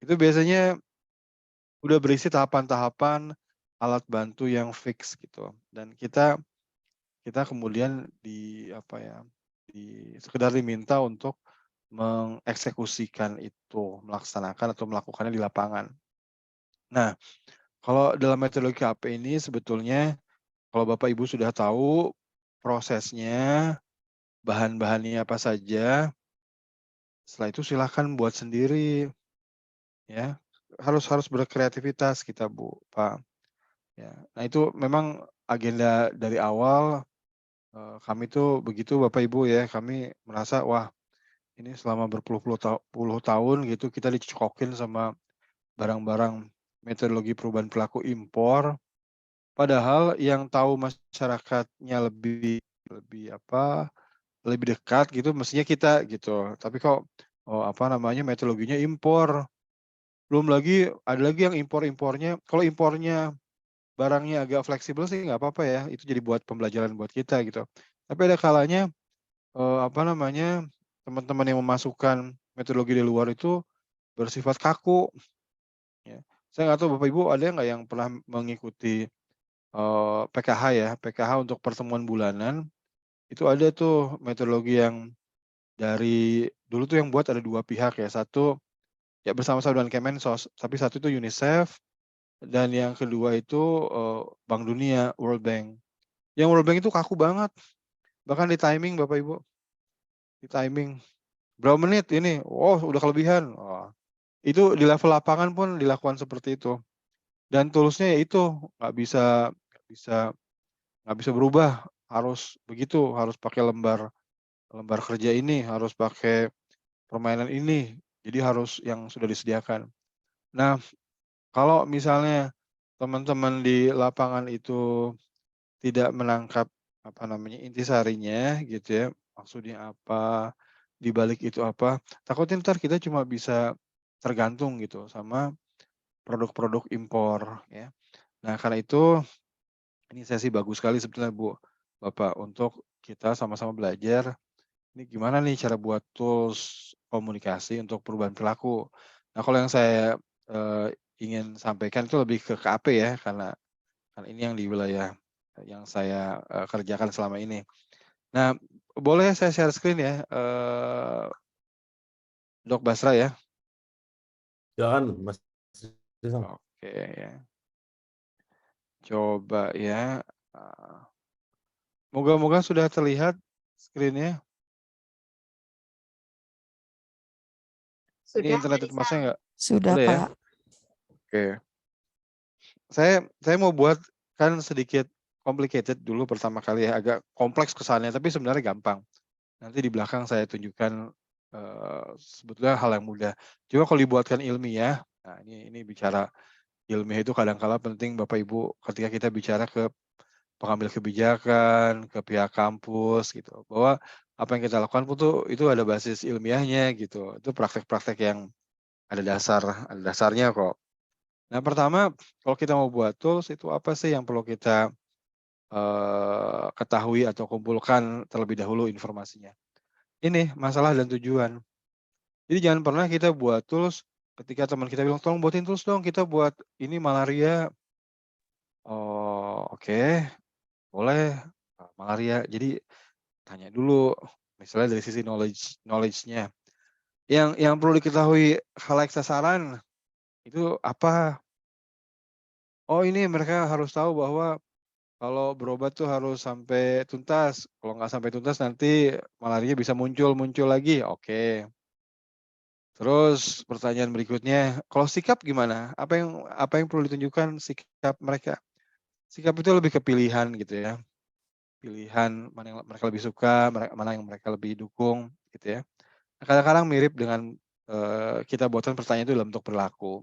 Itu biasanya udah berisi tahapan-tahapan alat bantu yang fix gitu dan kita kita kemudian apa ya, sekedar diminta untuk mengeksekusikan itu, melaksanakan atau melakukannya di lapangan. Nah, kalau dalam metodologi KP ini sebetulnya kalau Bapak Ibu sudah tahu prosesnya, bahan-bahannya apa saja, setelah itu silakan buat sendiri ya. Harus harus berkreativitas kita Bu, Pak, ya. Nah itu memang agenda dari awal, kami tuh begitu Bapak Ibu ya, kami merasa wah ini selama berpuluh-puluh tahun gitu kita dicekokin sama barang-barang metodologi perubahan perilaku impor, padahal yang tahu masyarakatnya lebih lebih apa, lebih dekat gitu mestinya kita gitu. Tapi kok, apa namanya, metodologinya impor. Belum lagi ada lagi yang impor-impornya kalau impornya barangnya agak fleksibel sih nggak apa-apa ya, itu jadi buat pembelajaran buat kita gitu. Tapi ada kalanya, apa namanya, teman-teman yang memasukkan metodologi dari luar itu bersifat kaku, ya. Saya nggak tahu Bapak Ibu ada nggak yang pernah mengikuti, PKH ya, PKH untuk pertemuan bulanan, itu ada tuh metodologi yang dari dulu tuh yang buat ada 2 pihak ya, satu ya bersama-sama dengan Kemensos, tapi satu itu UNICEF dan yang kedua itu, Bank Dunia, World Bank. Yang World Bank itu kaku banget, bahkan di-timing Bapak Ibu, di-timing, "Berapa menit ini?" "Oh udah kelebihan." Wah, itu di level lapangan pun dilakukan seperti itu. Dan toolsnya ya itu, nggak bisa nggak bisa berubah, harus begitu, harus pakai lembar lembar kerja ini, harus pakai permainan ini, jadi harus yang sudah disediakan. Nah, kalau misalnya teman-teman di lapangan itu tidak menangkap, apa namanya, intisarinya gitu ya, maksudnya apa, di balik itu apa, takutnya entar kita cuma bisa tergantung gitu sama produk-produk impor ya. Nah karena itu ini sesi bagus sekali sebetulnya Bu, Bapak, untuk kita sama-sama belajar, ini gimana nih cara buat tools komunikasi untuk perubahan perilaku. Nah kalau yang saya, ingin sampaikan itu lebih ke KP ya, karena ini yang di wilayah yang saya, kerjakan selama ini. Nah, boleh saya share screen ya, Dok Basra ya? Silakan Mas Rizal. Oke ya, coba ya, moga-moga sudah terlihat screen-nya. Ini Sudah, Pak internet Masnya Rizal. nggak? Sudah, Sudah ya? Pak. Oke. Saya mau buat kan sedikit complicated dulu pertama kali ya, agak kompleks kesannya, tapi sebenarnya gampang. Nanti di belakang saya tunjukkan, sebetulnya hal yang mudah. Cuma kalau dibuatkan ilmiah, nah ini bicara ilmiah itu kadang kala penting Bapak Ibu ketika kita bicara ke pengambil kebijakan, ke pihak kampus gitu, bahwa apa yang kita lakukan pun tuh itu ada basis ilmiahnya gitu. Itu praktek-praktek yang ada dasarnya kok. Nah pertama, kalau kita mau buat tools itu apa sih yang perlu kita, ketahui atau kumpulkan terlebih dahulu informasinya. Ini masalah dan tujuan. Jadi jangan pernah kita buat tools ketika teman kita bilang, "Tolong buatin tools dong, kita buat ini malaria." Oh oke, boleh, malaria. Jadi tanya dulu, misalnya dari sisi knowledge-nya. Yang perlu diketahui khalayak sasaran itu apa? Oh ini mereka harus tahu bahwa kalau berobat tuh harus sampai tuntas, kalau nggak sampai tuntas nanti malaria bisa muncul lagi, oke. Terus pertanyaan berikutnya, kalau sikap gimana? Apa yang perlu ditunjukkan sikap mereka? Sikap itu lebih ke pilihan gitu ya, pilihan mana yang mereka lebih suka, mana yang mereka lebih dukung gitu ya. Kadang-kadang mirip dengan, kita buatkan pertanyaan itu dalam bentuk perilaku.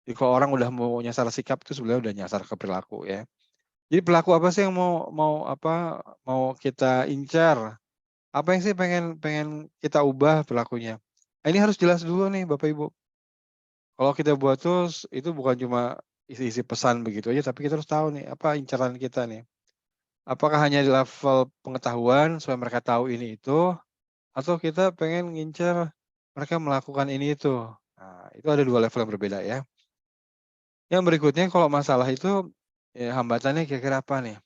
Jadi kalau orang udah mau nyasar sikap itu sebenarnya udah nyasar ke perilaku ya. Jadi perilaku apa sih yang mau kita incar? Apa yang sih pengen pengen kita ubah perilakunya? Nah, ini harus jelas dulu nih Bapak Ibu. Kalau kita buat tools itu bukan cuma isi-isi pesan begitu aja, tapi kita harus tahu nih apa incaran kita nih. Apakah hanya di level pengetahuan supaya mereka tahu ini itu, atau kita pengen ngincer mereka melakukan ini itu. Nah, itu ada 2 level yang berbeda ya. Yang berikutnya kalau masalah itu, hambatannya kira-kira apa nih?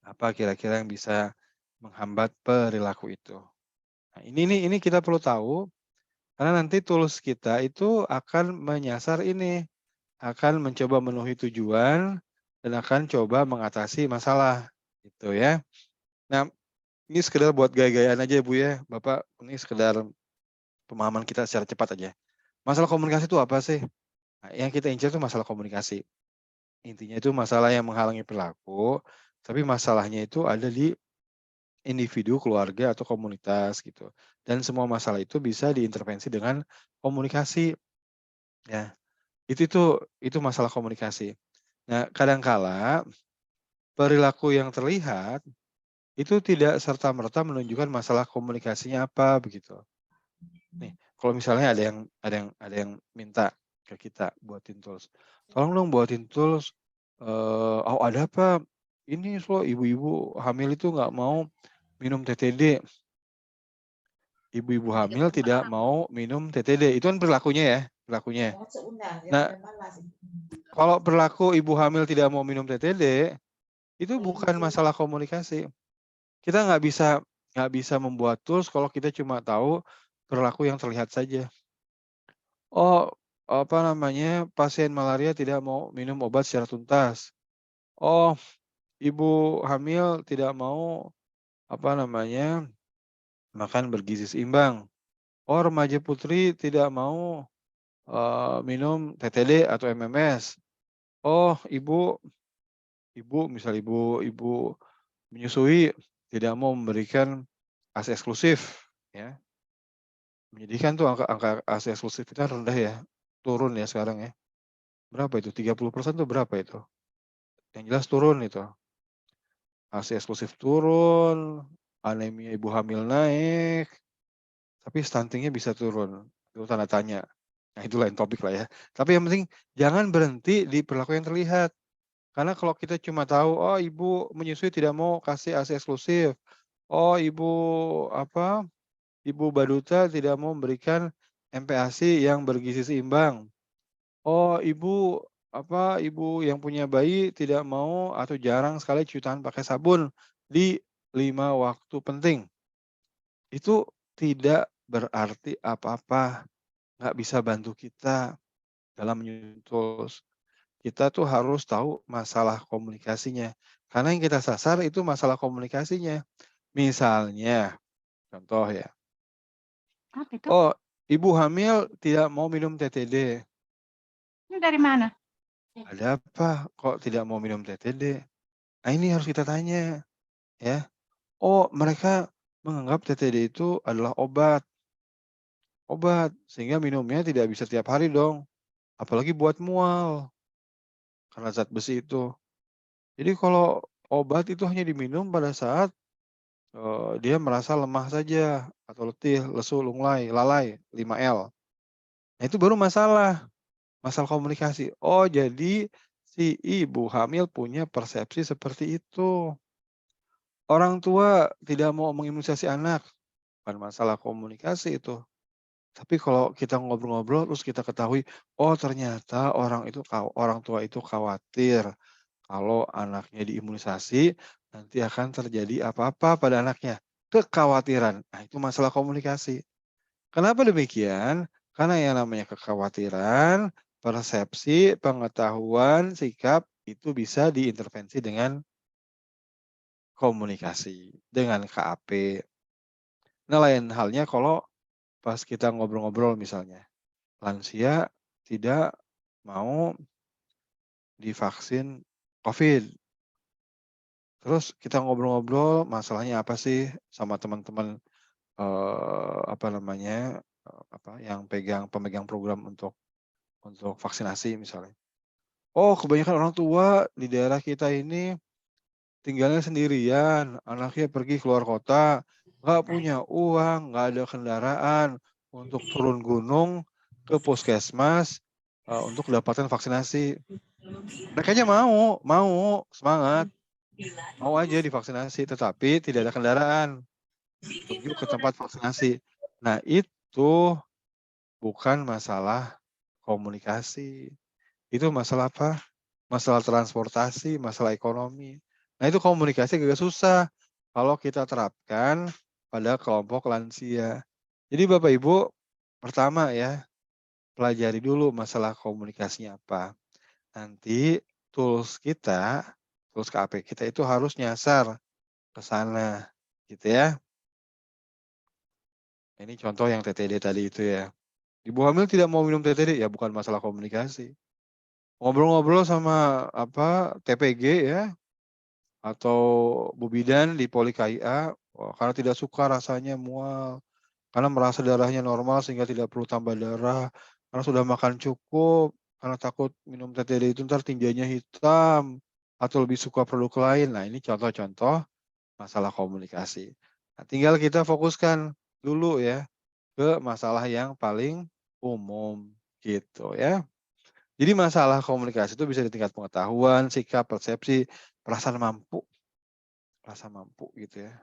Apa kira-kira yang bisa menghambat perilaku itu? Nah, ini kita perlu tahu, karena nanti tools kita itu akan menyasar ini, akan mencoba memenuhi tujuan dan akan coba mengatasi masalah, gitu ya. Nah, ini sekedar buat gaya-gayaan aja ya Bu ya, Bapak, ini sekedar pemahaman kita secara cepat aja. Masalah komunikasi itu apa sih? Nah, yang kita incar itu masalah komunikasi. Intinya itu masalah yang menghalangi perilaku, tapi masalahnya itu ada di individu, keluarga, atau komunitas gitu. Dan semua masalah itu bisa diintervensi dengan komunikasi, ya. Itu masalah komunikasi. Nah, kadangkala perilaku yang terlihat itu tidak serta-merta menunjukkan masalah komunikasinya apa begitu. Nih, kalau misalnya ada yang minta ke kita buatin tools, "Tolong dong buatin tools, oh ada apa? Ini loh ibu-ibu hamil itu nggak mau minum TTD, ibu-ibu hamil tidak mau minum TTD." Itu kan perilakunya ya, perilakunya. Nah, kalau perilaku ibu hamil tidak mau minum TTD, itu bukan masalah komunikasi. Kita nggak bisa membuat tools kalau kita cuma tahu perilaku yang terlihat saja. Oh, apa namanya, pasien malaria tidak mau minum obat secara tuntas. Oh, ibu hamil tidak mau, apa namanya, makan bergizi seimbang. Oh, remaja putri tidak mau, minum TTD atau MMS. Oh, ibu misal ibu menyusui tidak mau memberikan ASI eksklusif, ya. Menyedihkan tuh angka angka ASI eksklusif kita rendah ya, turun ya sekarang ya. Berapa itu, 30% tuh berapa itu? Yang jelas turun itu. ASI eksklusif turun, anemia ibu hamil naik, tapi stunting-nya bisa turun, itu tanda tanya. Nah itu lain topik lah ya. Tapi yang penting jangan berhenti di perilaku yang terlihat. Karena kalau kita cuma tahu, oh ibu menyusui tidak mau kasih ASI eksklusif, oh ibu baduta tidak mau memberikan MPASI yang bergizi seimbang. Oh, ibu yang punya bayi tidak mau atau jarang sekali cuci tangan pakai sabun di 5 waktu penting. Itu tidak berarti apa-apa, nggak bisa bantu kita dalam menyusun tools. Kita tuh harus tahu masalah komunikasinya, karena yang kita sasar itu masalah komunikasinya. Misalnya, contoh ya, Apa itu? oh ibu hamil tidak mau minum TTD. Ini dari mana? Ada apa kok tidak mau minum TTD? Nah ini harus kita tanya, ya. Oh mereka menganggap TTD itu adalah obat, sehingga minumnya tidak bisa tiap hari dong, apalagi buat mual, karena zat besi itu. Jadi kalau obat itu hanya diminum pada saat, dia merasa lemah saja, atau letih, lesu, lunglai, lalai, 5L. Nah itu baru masalah komunikasi. Oh jadi si ibu hamil punya persepsi seperti itu. Orang tua tidak mau mengimunisasi anak, bukan masalah komunikasi itu. Tapi kalau kita ngobrol-ngobrol terus kita ketahui, oh ternyata orang tua itu khawatir kalau anaknya diimunisasi nanti akan terjadi apa-apa pada anaknya. Kekhawatiran. Nah, itu masalah komunikasi. Kenapa demikian? Karena yang namanya kekhawatiran, persepsi, pengetahuan, sikap itu bisa diintervensi dengan komunikasi, dengan KAP. Nah, lain halnya kalau pas kita ngobrol-ngobrol misalnya, lansia tidak mau divaksin COVID. Terus kita ngobrol-ngobrol masalahnya apa sih sama teman-teman, apa namanya, yang pemegang program untuk vaksinasi misalnya. Oh kebanyakan orang tua di daerah kita ini tinggalnya sendirian, anaknya pergi keluar kota, nggak punya uang, nggak ada kendaraan untuk turun gunung ke puskesmas, untuk mendapatkan vaksinasi. Merekanya mau, semangat, mau aja divaksinasi, tetapi tidak ada kendaraan menuju ke tempat vaksinasi. Nah itu bukan masalah komunikasi. Itu masalah apa? Masalah transportasi, masalah ekonomi. Nah, itu komunikasi agak susah kalau kita terapkan pada kelompok lansia. Jadi Bapak Ibu, pertama ya, pelajari dulu masalah komunikasinya apa. Nanti tools kita, tools KP kita itu harus nyasar ke sana, gitu ya. Ini contoh yang TTD tadi itu ya. Ibu hamil tidak mau minum TTD, ya bukan masalah komunikasi. Ngobrol-ngobrol sama TPG ya, atau Bu Bidan di Poli KIA, karena tidak suka rasanya mual, karena merasa darahnya normal sehingga tidak perlu tambah darah, karena sudah makan cukup, karena takut minum TTD itu ntar tinjanya hitam, atau lebih suka produk lain. Nah, ini contoh-contoh masalah komunikasi. Nah, tinggal kita fokuskan dulu ya ke masalah yang paling umum gitu ya. Jadi masalah komunikasi itu bisa di tingkat pengetahuan, sikap, persepsi, perasaan mampu gitu ya.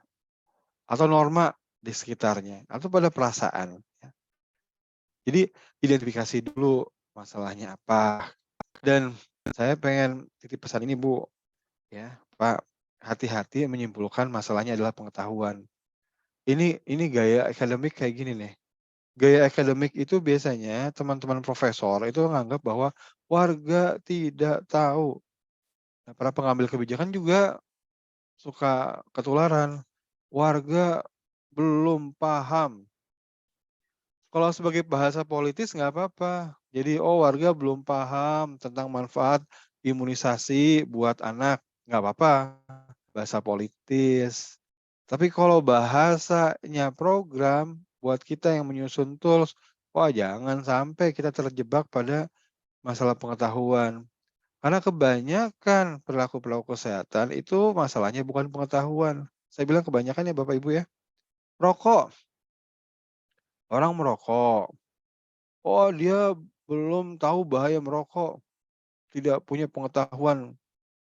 Atau norma di sekitarnya, atau pada perasaan. Ya. Jadi identifikasi dulu masalahnya apa. Dan saya pengen titip pesan ini Bu, ya Pak, hati-hati menyimpulkan masalahnya adalah pengetahuan. Ini gaya akademik kayak gini nih. Gaya akademik itu biasanya teman-teman profesor itu menganggap bahwa warga tidak tahu. Nah, para pengambil kebijakan juga suka ketularan. Warga belum paham. Kalau sebagai bahasa politis nggak apa-apa. Jadi, warga belum paham tentang manfaat imunisasi buat anak, nggak apa-apa, bahasa politis. Tapi kalau bahasanya program, buat kita yang menyusun tools, wah jangan sampai kita terjebak pada masalah pengetahuan. Karena kebanyakan perilaku-perilaku kesehatan itu masalahnya bukan pengetahuan. Saya bilang kebanyakan ya Bapak Ibu ya. Rokok, orang merokok. Oh dia belum tahu bahaya merokok, tidak punya pengetahuan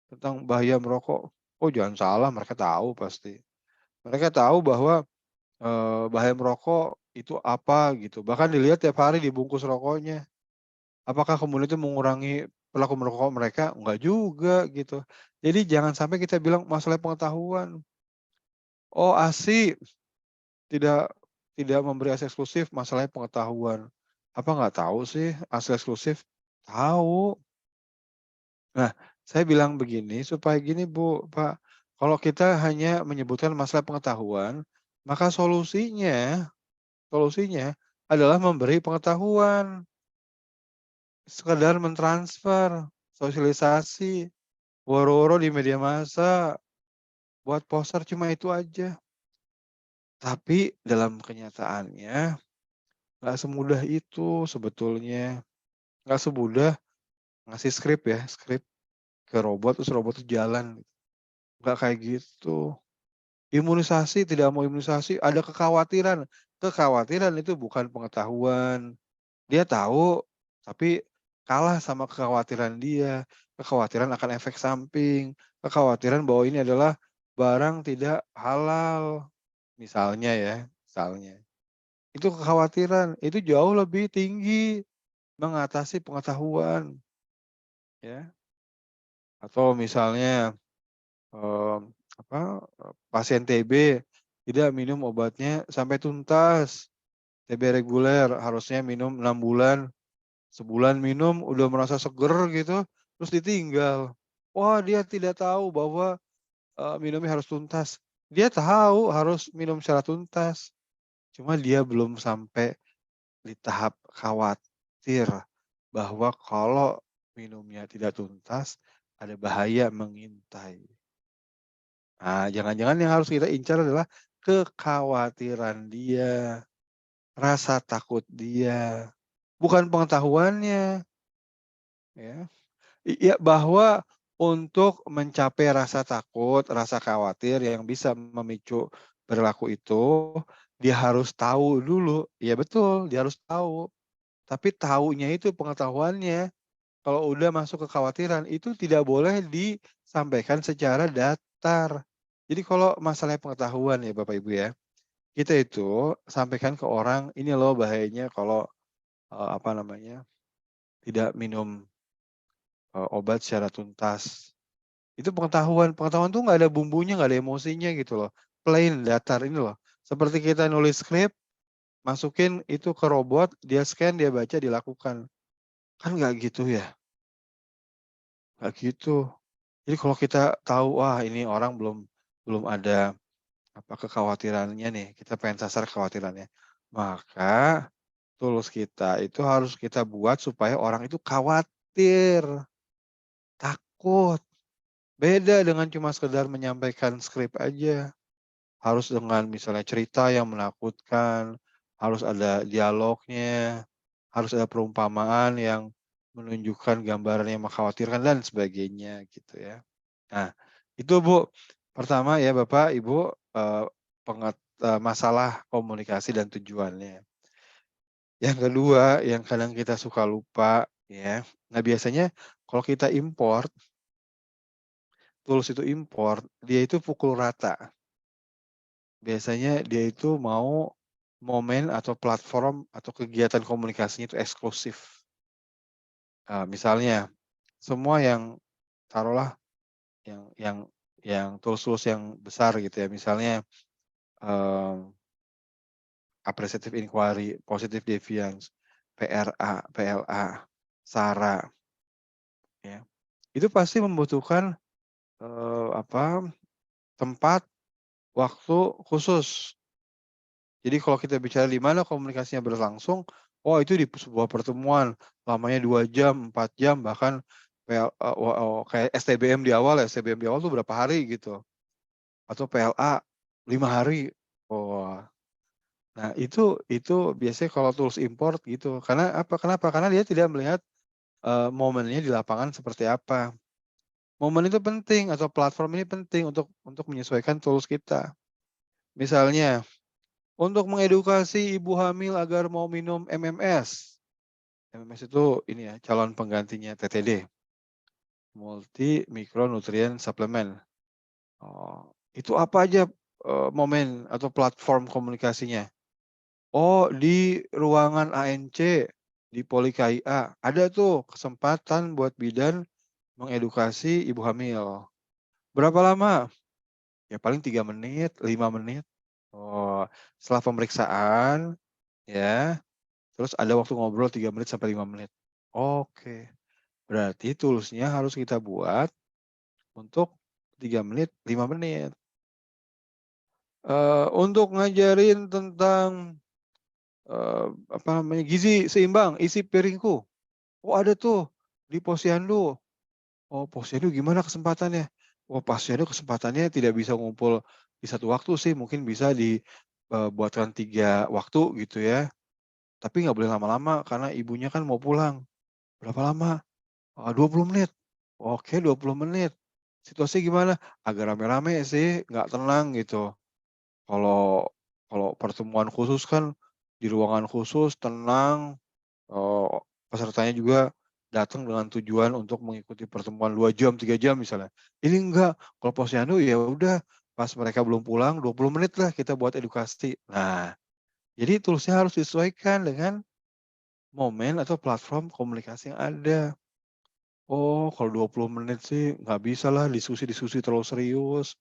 tentang bahaya merokok. Oh jangan salah, mereka tahu pasti. Mereka tahu bahwa bahaya merokok itu apa gitu. Bahkan dilihat tiap hari dibungkus rokoknya. Apakah kemudian itu mengurangi perilaku merokok mereka? Enggak juga gitu. Jadi jangan sampai kita bilang masalah pengetahuan. Oh ASI tidak tidak memberi akses eksklusif, masalahnya pengetahuan. Apa nggak tahu sih akses eksklusif? Tahu. Nah, saya bilang begini supaya gini Bu, Pak, kalau kita hanya menyebutkan masalah pengetahuan, maka solusinya adalah memberi pengetahuan, sekedar mentransfer, sosialisasi, woro-woro di media massa, buat poster cuma itu aja. Tapi dalam kenyataannya nggak semudah itu sebetulnya. Nggak semudah ngasih skrip ke robot, terus robot itu jalan. Nggak kayak gitu. Imunisasi, tidak mau imunisasi, ada kekhawatiran. Kekhawatiran itu bukan pengetahuan. Dia tahu, tapi kalah sama kekhawatiran dia. Kekhawatiran akan efek samping. Kekhawatiran bahwa ini adalah barang tidak halal. Misalnya. Itu kekhawatiran, itu jauh lebih tinggi mengatasi pengetahuan, ya. Atau misalnya, pasien TB tidak minum obatnya sampai tuntas. TB reguler harusnya minum 6 bulan, sebulan minum udah merasa seger gitu, terus ditinggal. Wah, dia tidak tahu bahwa, minumnya harus tuntas. Dia tahu harus minum secara tuntas, cuma dia belum sampai di tahap khawatir bahwa kalau minumnya tidak tuntas, ada bahaya mengintai. Nah, jangan-jangan yang harus kita incar adalah kekhawatiran dia, rasa takut dia, bukan pengetahuannya, ya. Iya, bahwa untuk mencapai rasa takut, rasa khawatir yang bisa memicu perilaku itu, dia harus tahu dulu. Iya betul, dia harus tahu. Tapi tahunya itu pengetahuannya. Kalau udah masuk kekhawatiran, itu tidak boleh disampaikan secara datar. Jadi kalau masalah pengetahuan ya Bapak Ibu ya, kita itu sampaikan ke orang, ini loh bahayanya kalau apa namanya, tidak minum, obat secara tuntas. Itu pengetahuan tuh nggak ada bumbunya, nggak ada emosinya gitu loh, plain, datar ini loh. Seperti kita nulis skrip, masukin itu ke robot, dia scan, dia baca, dilakukan. Kan nggak gitu ya, nggak gitu. Jadi kalau kita tahu, wah ini orang belum ada kekhawatirannya nih, kita pengen sasar kekhawatirannya. Maka tools kita itu harus kita buat supaya orang itu khawatir, takut. Beda dengan cuma sekedar menyampaikan skrip aja. Harus dengan misalnya cerita yang menakutkan, harus ada dialognya, harus ada perumpamaan yang menunjukkan gambaran yang mengkhawatirkan dan sebagainya gitu ya. Nah, itu Bu, pertama ya Bapak, Ibu, masalah komunikasi dan tujuannya. Yang kedua, yang kadang kita suka lupa ya, nah biasanya kalau kita import, tools itu import, dia itu pukul rata. Biasanya dia itu mau momen atau platform atau kegiatan komunikasinya itu eksklusif. Misalnya semua yang taruhlah yang tools-tools yang besar gitu ya, misalnya, eee, appreciative inquiry, positive deviance, PLA, SARA, ya. Itu pasti membutuhkan, tempat, waktu khusus. Jadi kalau kita bicara di mana komunikasinya berlangsung, oh itu di sebuah pertemuan, lamanya 2 jam, 4 jam, bahkan kayak STBM di awal tuh berapa hari gitu, atau PLA 5 hari. Oh, nah itu biasanya kalau tools import gitu, karena apa, kenapa? Karena dia tidak melihat, momennya di lapangan seperti apa. Momen itu penting atau platform ini penting untuk menyesuaikan tools kita. Misalnya, untuk mengedukasi ibu hamil agar mau minum MMS. MMS itu ini ya, calon penggantinya TTD, multi mikronutrien suplemen. Oh, itu apa aja, momen atau platform komunikasinya? Oh, di ruangan ANC, di Poli KIA, ada tuh kesempatan buat bidan mengedukasi ibu hamil. Berapa lama? Ya paling 3 menit, 5 menit. Oh, setelah pemeriksaan ya, terus ada waktu ngobrol 3 menit sampai 5 menit. Oke, berarti toolsnya harus kita buat untuk 3 menit, 5 menit. Untuk ngajarin tentang, gizi seimbang, isi piringku. Oh ada tuh di Posyandu. Oh Posyandu gimana kesempatannya? Oh Posyandu kesempatannya tidak bisa ngumpul di satu waktu sih, mungkin bisa buatkan 3 waktu gitu ya. Tapi nggak boleh lama-lama karena ibunya kan mau pulang. Berapa lama? 20 menit. Oke 20 menit. Situasinya gimana? Agak rame-rame sih, nggak tenang gitu. Kalau kalau pertemuan khusus kan di ruangan khusus, tenang, eee, pesertanya juga datang dengan tujuan untuk mengikuti pertemuan 2 jam, 3 jam misalnya. Ini enggak, kalau Posyandu ya udah pas mereka belum pulang 20 menit lah kita buat edukasi. Nah, jadi toolsnya harus disesuaikan dengan momen atau platform komunikasi yang ada. Oh, kalau 20 menit sih nggak bisa lah diskusi-diskusi terlalu serius.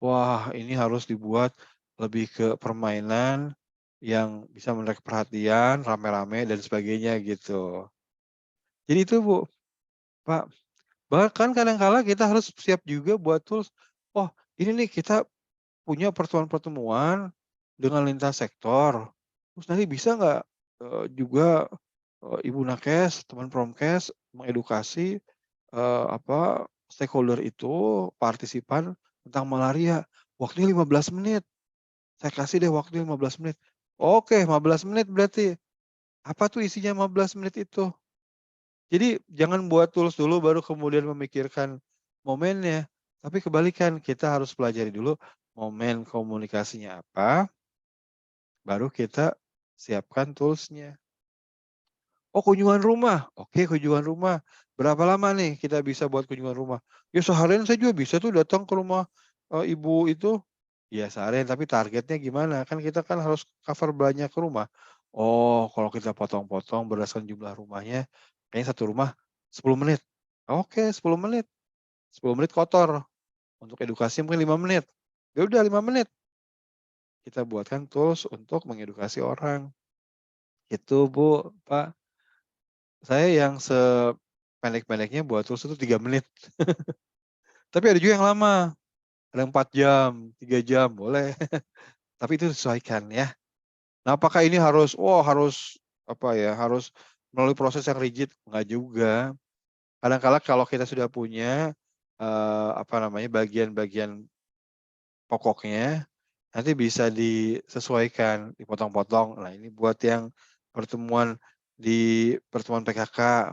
Wah, ini harus dibuat lebih ke permainan yang bisa menarik perhatian, rame-rame dan sebagainya gitu. Jadi itu Bu, Pak, bahkan kadang kala kita harus siap juga buat tools, oh ini nih kita punya pertemuan-pertemuan dengan lintas sektor, terus nanti bisa nggak, juga, Ibu Nakes, teman Promkes mengedukasi, stakeholder itu, partisipan tentang malaria, waktunya 15 menit. Saya kasih deh waktu 15 menit. Oke 15 menit berarti. Apa tuh isinya 15 menit itu? Jadi jangan buat tools dulu baru kemudian memikirkan momennya. Tapi kebalikan, kita harus pelajari dulu momen komunikasinya apa, baru kita siapkan tools-nya. Oh kunjungan rumah, oke kunjungan rumah. Berapa lama nih kita bisa buat kunjungan rumah? Ya seharian saya juga bisa tuh datang ke rumah, ibu itu. Ya seharian, tapi targetnya gimana? Kan kita kan harus cover banyak rumah. Oh, kalau kita potong-potong berdasarkan jumlah rumahnya, kayaknya satu rumah 10 menit. Oke, 10 menit. 10 menit kotor. Untuk edukasi mungkin 5 menit. Ya udah 5 menit. Kita buatkan tools untuk mengedukasi orang. Itu Bu, Pak. Saya yang sependek-pendeknya buat tools itu 3 menit. Tapi ada juga yang lama. Ada 4 jam, 3 jam, boleh. Tapi itu disesuaikan ya. Nah, apakah ini harus, harus apa ya, harus melalui proses yang rigid? Enggak juga. Kadang-kala kalau kita sudah punya apa namanya, bagian-bagian pokoknya, nanti bisa disesuaikan, dipotong-potong. Nah, ini buat yang pertemuan di pertemuan PKK,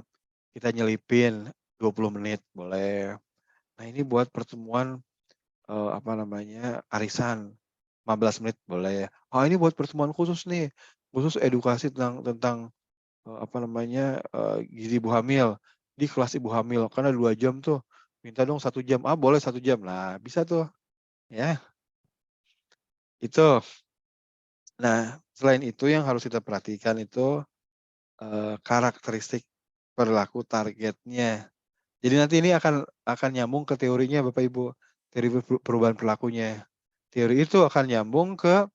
kita nyelipin 20 menit, boleh. Nah, ini buat pertemuan apa namanya, arisan 15 menit, boleh. Oh, ini buat pertemuan khusus nih, khusus edukasi tentang apa namanya, gizi ibu hamil, di kelas ibu hamil, karena 2 jam tuh, minta dong 1 jam, ah boleh 1 jam. Nah, bisa tuh, ya, itu. Nah, selain itu yang harus kita perhatikan itu, karakteristik perilaku targetnya. Jadi nanti ini akan nyambung ke teorinya Bapak Ibu, teori perubahan perilakunya. Teori itu akan nyambung ke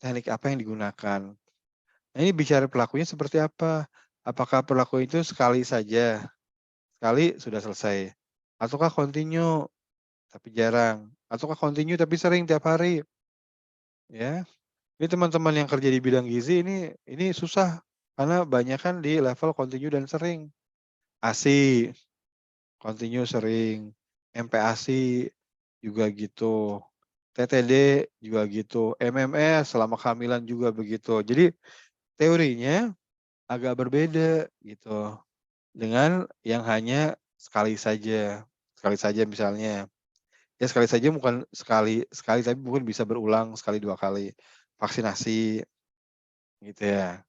teknik apa yang digunakan. Nah, ini bicara pelakunya seperti apa? Apakah perilaku itu sekali saja, sekali sudah selesai? Ataukah continue tapi jarang? Ataukah continue tapi sering tiap hari? Ya, ini teman-teman yang kerja di bidang gizi ini susah karena banyak kan di level continue dan sering. ASI, continue sering, MPASI juga gitu, TTD juga gitu, MMS selama kehamilan juga begitu. Jadi teorinya agak berbeda gitu dengan yang hanya sekali saja misalnya. Ya sekali saja bukan sekali sekali tapi mungkin bisa berulang sekali 2 kali. Vaksinasi gitu ya.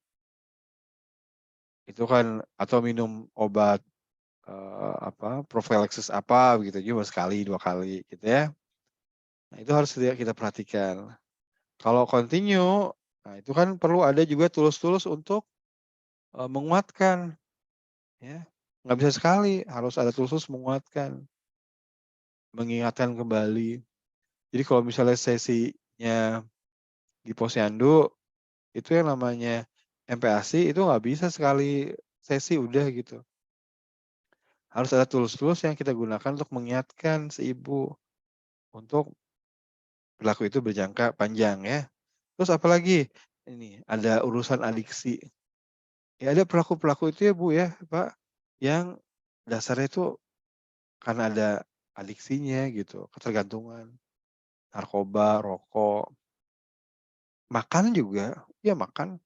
Itu kan atau minum obat, apa, profilaksis apa begitu juga sekali, 2 kali gitu ya. Nah itu harus kita perhatikan. Kalau continue, nah itu kan perlu ada juga tools-tools untuk, menguatkan ya. Nggak bisa sekali, harus ada tools menguatkan, mengingatkan kembali. Jadi kalau misalnya sesinya di posyandu, itu yang namanya MPASI itu nggak bisa sekali sesi udah gitu. Harus ada tools-tools yang kita gunakan untuk mengingatkan si ibu, untuk perilaku itu berjangka panjang ya. Terus apalagi, ini ada urusan adiksi. Ya ada perilaku-perilaku itu ya Bu ya, Pak, yang dasarnya itu karena ada adiksinya gitu, ketergantungan, narkoba, rokok, makan juga, ya makan.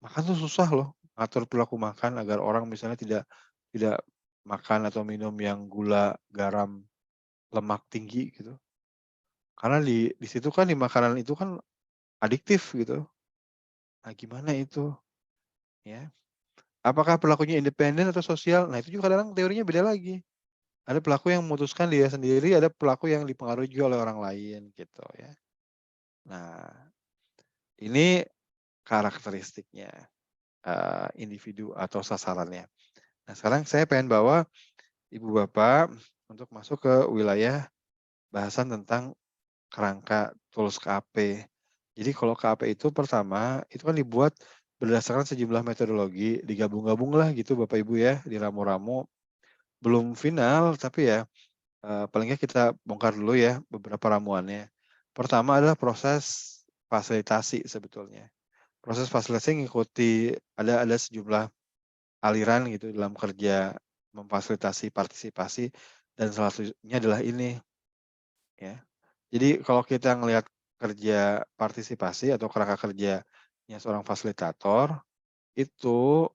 Makan tuh susah loh, ngatur perilaku makan agar orang misalnya tidak tidak makan atau minum yang gula, garam, lemak tinggi gitu. Karena di situ kan di makanan itu kan adiktif gitu. Nah gimana itu, ya. Apakah perilakunya independen atau sosial? Nah itu juga kadang-kadang teorinya beda lagi. Ada pelaku yang memutuskan dia sendiri, ada pelaku yang dipengaruhi juga oleh orang lain gitu ya. Nah ini karakteristiknya, individu atau sasarannya. Nah sekarang saya pengen bawa Ibu Bapak untuk masuk ke wilayah bahasan tentang kerangka tools KAP. Jadi kalau KAP itu pertama, itu kan dibuat berdasarkan sejumlah metodologi, digabung-gabung lah gitu Bapak Ibu ya, diramu-ramu. Belum final, tapi ya paling nggak kita bongkar dulu ya beberapa ramuannya. Pertama adalah proses fasilitasi sebetulnya. Proses fasilitasi mengikuti ada sejumlah aliran gitu dalam kerja memfasilitasi partisipasi dan salah satunya adalah ini ya. Jadi kalau kita ngelihat kerja partisipasi atau kerangka kerjanya seorang fasilitator, itu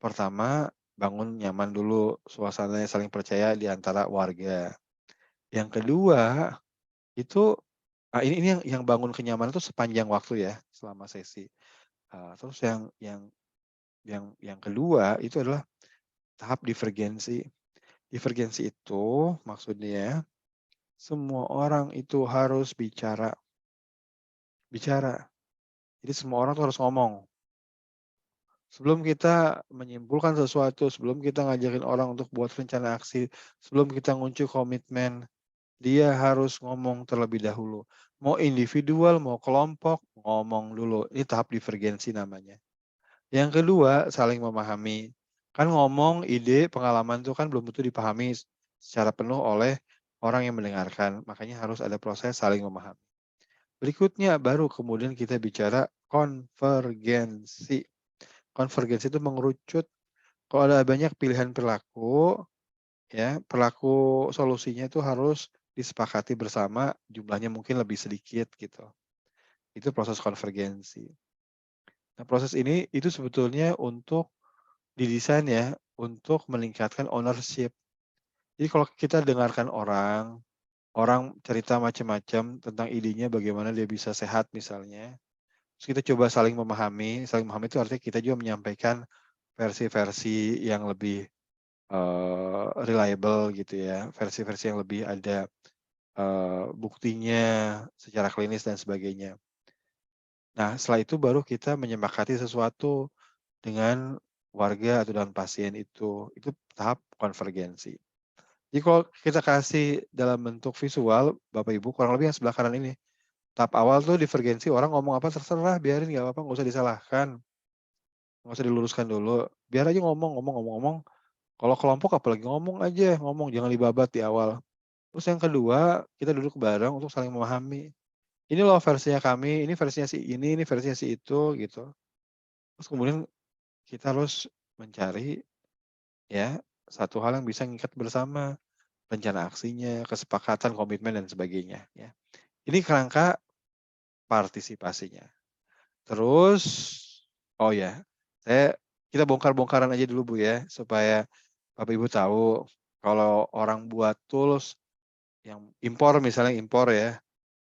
pertama bangun nyaman dulu, suasananya saling percaya di antara warga. Yang kedua, itu ini yang bangun kenyamanan itu sepanjang waktu ya, selama sesi. Terus yang kedua itu adalah tahap divergensi. Divergensi itu maksudnya semua orang itu harus bicara. Bicara. Jadi semua orang tuh harus ngomong. Sebelum kita menyimpulkan sesuatu, sebelum kita ngajakin orang untuk buat rencana aksi, sebelum kita ngunci komitmen, dia harus ngomong terlebih dahulu. Mau individual, mau kelompok, ngomong dulu. Ini tahap divergensi namanya. Yang kedua, saling memahami. Kan ngomong, ide, pengalaman itu kan belum tentu dipahami secara penuh oleh orang yang mendengarkan. Makanya harus ada proses saling memahami. Berikutnya baru kemudian kita bicara konvergensi. Konvergensi itu mengerucut. Kalau ada banyak pilihan perilaku, ya perilaku solusinya itu harus disepakati bersama, jumlahnya mungkin lebih sedikit gitu. Itu proses konvergensi. Nah, proses ini itu sebetulnya untuk didesain ya, untuk meningkatkan ownership. Jadi kalau kita dengarkan orang cerita macam-macam tentang idenya bagaimana dia bisa sehat misalnya, terus kita coba saling memahami itu artinya kita juga menyampaikan versi-versi yang lebih reliable gitu ya, versi-versi yang lebih ada buktinya secara klinis dan sebagainya. Nah, setelah itu baru kita menyepakati sesuatu dengan warga atau dengan pasien itu tahap konvergensi. Jadi kalau kita kasih dalam bentuk visual, Bapak Ibu kurang lebih yang sebelah kanan ini. Tahap awal tuh divergensi, orang ngomong apa terserah, biarin nggak apa-apa, nggak usah disalahkan, nggak usah diluruskan dulu, biar aja ngomong. Kalau kelompok apalagi ngomong aja, ngomong jangan dibabat di awal. Terus yang kedua, kita duduk bareng untuk saling memahami. Ini loh versinya kami, ini versinya si ini versinya si itu gitu. Terus kemudian kita harus mencari ya satu hal yang bisa ngikat bersama, rencana aksinya, kesepakatan, komitmen dan sebagainya ya. Ini kerangka partisipasinya. Terus oh ya, kita bongkar-bongkaran aja dulu Bu ya, supaya Bapak Ibu tahu kalau orang buat tools yang misalnya impor ya,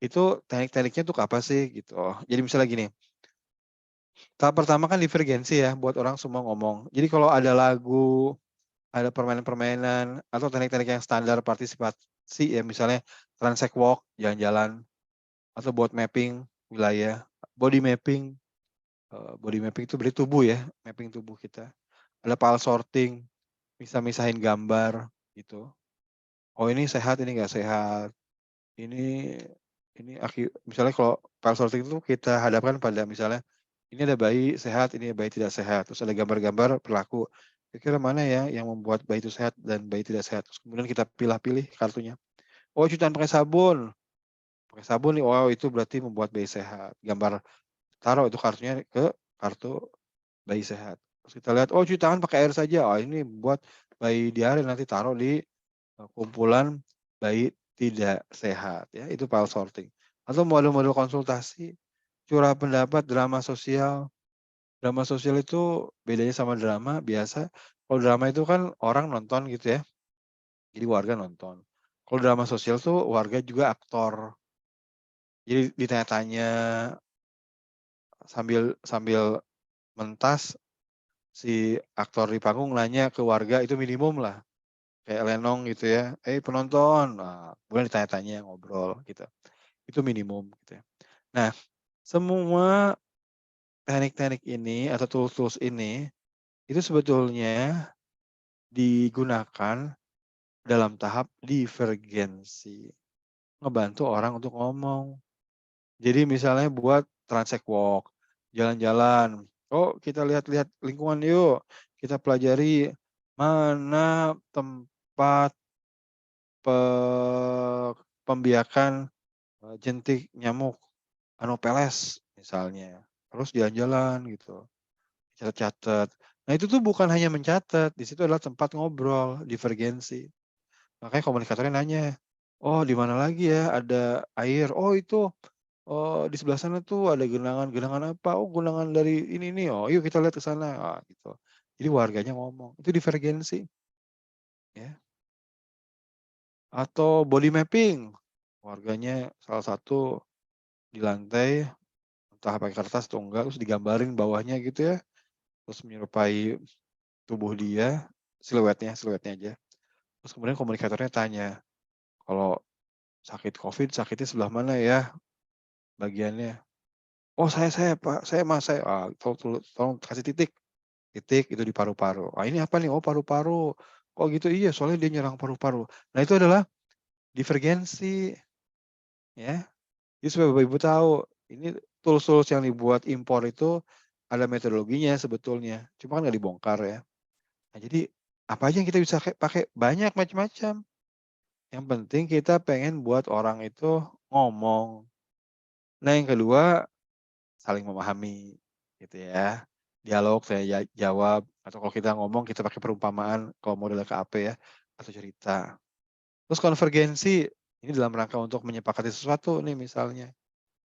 itu teknik-tekniknya tuh apa sih gitu. Jadi misalnya gini, tahap pertama kan divergensi ya, buat orang semua ngomong. Jadi kalau ada lagu, ada permainan-permainan, atau teknik-teknik yang standar partisipasi ya, misalnya transect walk, jalan-jalan, atau buat mapping wilayah, body mapping. Body mapping itu berarti tubuh ya, mapping tubuh kita. Ada file sorting, bisa misahin gambar gitu. Oh ini sehat, ini nggak sehat. Ini misalnya kalau file sorting itu kita hadapkan pada misalnya ini ada bayi sehat, ini bayi tidak sehat. Terus ada gambar-gambar perilaku. Kira-kira mana ya yang membuat bayi itu sehat dan bayi tidak sehat. Terus kemudian kita pilih-pilih kartunya. Oh cucian pakai sabun. Pakai sabun nih, wow itu berarti membuat bayi sehat. Gambar taruh itu kartunya ke kartu bayi sehat. Terus kita lihat, oh cuci tangan pakai air saja. Oh ini buat bayi diare nanti taruh di kumpulan bayi tidak sehat ya. Itu file sorting. Atau model-model konsultasi, curah pendapat, drama sosial. Drama sosial itu bedanya sama drama biasa. Kalau drama itu kan orang nonton gitu ya. Jadi warga nonton. Kalau drama sosial tuh warga juga aktor. Jadi ditanya-tanya sambil mentas si aktor di panggung nanya ke warga itu minimum lah. Kayak lenong gitu ya. Penonton. Nah, kemudian ditanya-tanya ngobrol gitu. Itu minimum gitu ya. Nah, semua teknik-teknik ini atau tools-tools ini itu sebetulnya digunakan dalam tahap divergensi. Ngebantu orang untuk ngomong. Jadi misalnya buat transect walk, jalan-jalan. Oh, kita lihat-lihat lingkungan yuk. Kita pelajari mana tempat pembiakan jentik nyamuk Anopheles misalnya. Terus jalan-jalan gitu. Catat-catat. Nah, itu tuh bukan hanya mencatat, di situ adalah tempat ngobrol, divergensi. Makanya komunikatornya nanya, "Oh, di mana lagi ya ada air? Oh, itu, oh, di sebelah sana tuh ada genangan. Genangan apa? Oh, genangan dari ini nih. Oh, yuk kita lihat ke sana." Gitu. Jadi warganya ngomong. Itu divergensi, ya. Atau body mapping. Warganya salah satu di lantai, entah pakai kertas atau enggak, terus digambarin bawahnya gitu ya. Terus menyerupai tubuh dia, siluetnya aja. Terus kemudian komunikatornya tanya, "Kalau sakit COVID, sakitnya sebelah mana ya bagiannya?" "Oh saya Pak, saya Mas, saya." Tolong kasih titik. titik, itu di paru-paru. Ah, ini apa nih? Oh, paru-paru. Oh gitu, iya soalnya dia nyerang paru-paru. Nah itu adalah divergensi, ya. Jadi supaya Bapak Ibu tahu, ini tools-tools yang dibuat impor itu ada metodologinya sebetulnya, cuma kan nggak dibongkar ya. Nah jadi apa aja yang kita bisa pakai? Banyak macam-macam. Yang penting kita pengen buat orang itu ngomong. Nah yang kedua, saling memahami gitu ya. Dialog, saya jawab, atau kalau kita ngomong kita pakai perumpamaan kalau model KAP ya, atau cerita. Terus konvergensi, ini dalam rangka untuk menyepakati sesuatu nih misalnya.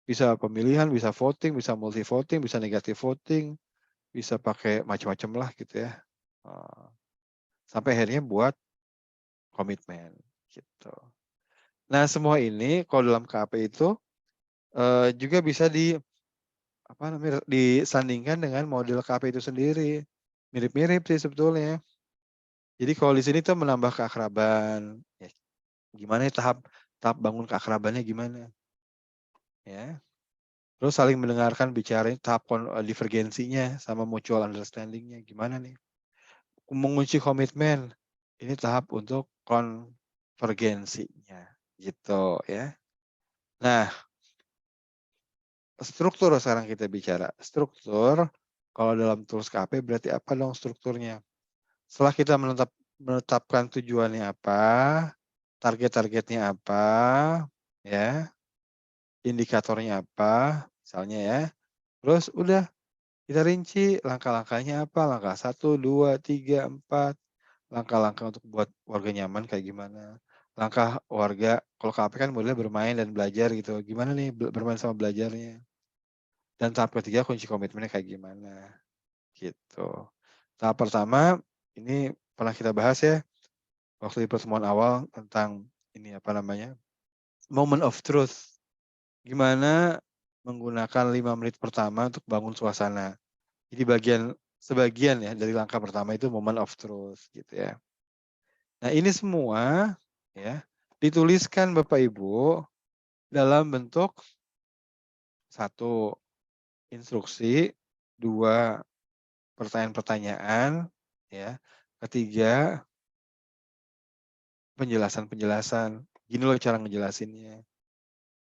Bisa pemilihan, bisa voting, bisa multi voting, bisa negatif voting, bisa pakai macam-macam lah gitu ya. Sampai akhirnya buat komitmen gitu. Nah semua ini kalau dalam KAP itu juga bisa disandingkan dengan model KAP itu sendiri. Mirip-mirip sih sebetulnya. Jadi kalau di sini tuh menambah keakraban. Ya, gimana ya tahap bangun keakrabannya gimana? Ya. Terus saling mendengarkan bicara tahap divergensinya sama mutual understanding-nya gimana nih? Mengunci komitmen, ini tahap untuk konvergensinya gitu ya. Nah, struktur sekarang kita bicara. Struktur kalau dalam tools KP berarti apa dong strukturnya? Setelah kita menetapkan tujuannya apa, target-targetnya apa, ya, indikatornya apa, misalnya ya. Terus udah kita rinci langkah-langkahnya apa, langkah 1, 2, 3, 4. Langkah-langkah untuk buat warga nyaman kayak gimana. Langkah warga, kalau KP kan modelnya bermain dan belajar gitu. Gimana nih bermain sama belajarnya. Dan tahap ketiga kunci komitmennya kayak gimana. Gitu. Tahap pertama, ini pernah kita bahas ya, waktu di pertemuan awal tentang ini apa namanya, moment of truth. Gimana menggunakan 5 menit pertama untuk bangun suasana. Jadi sebagian ya dari langkah pertama itu moment of truth gitu ya. Nah ini semua ya dituliskan Bapak Ibu dalam bentuk 1 instruksi, 2 pertanyaan-pertanyaan, ya, 3 penjelasan-penjelasan. Gini loh cara ngejelasinnya,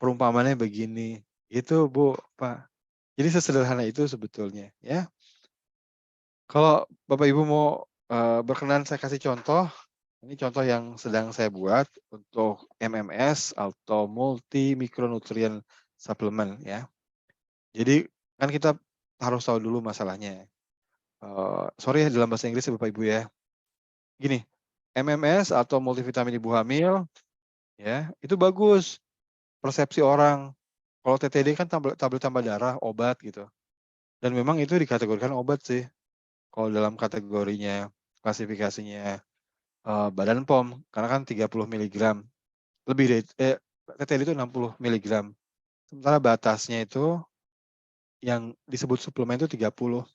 perumpamannya begini, gitu Bu, Pak. Jadi sesederhana itu sebetulnya ya. Kalau Bapak Ibu mau berkenan saya kasih contoh. Ini contoh yang sedang saya buat untuk MMS atau multi micronutrient supplement ya. Jadi kan kita harus tahu dulu masalahnya. Sorry ya dalam bahasa Inggris ya Bapak Ibu ya. Gini, MMS atau multivitamin ibu hamil ya, itu bagus persepsi orang. Kalau TTD kan tablet tambah darah, obat gitu. Dan memang itu dikategorikan obat sih. Kalau dalam kategorinya, klasifikasinya Badan POM, karena kan 30 miligram. Lebih dari TTD itu 60 miligram. Sementara batasnya itu yang disebut suplemen itu 30.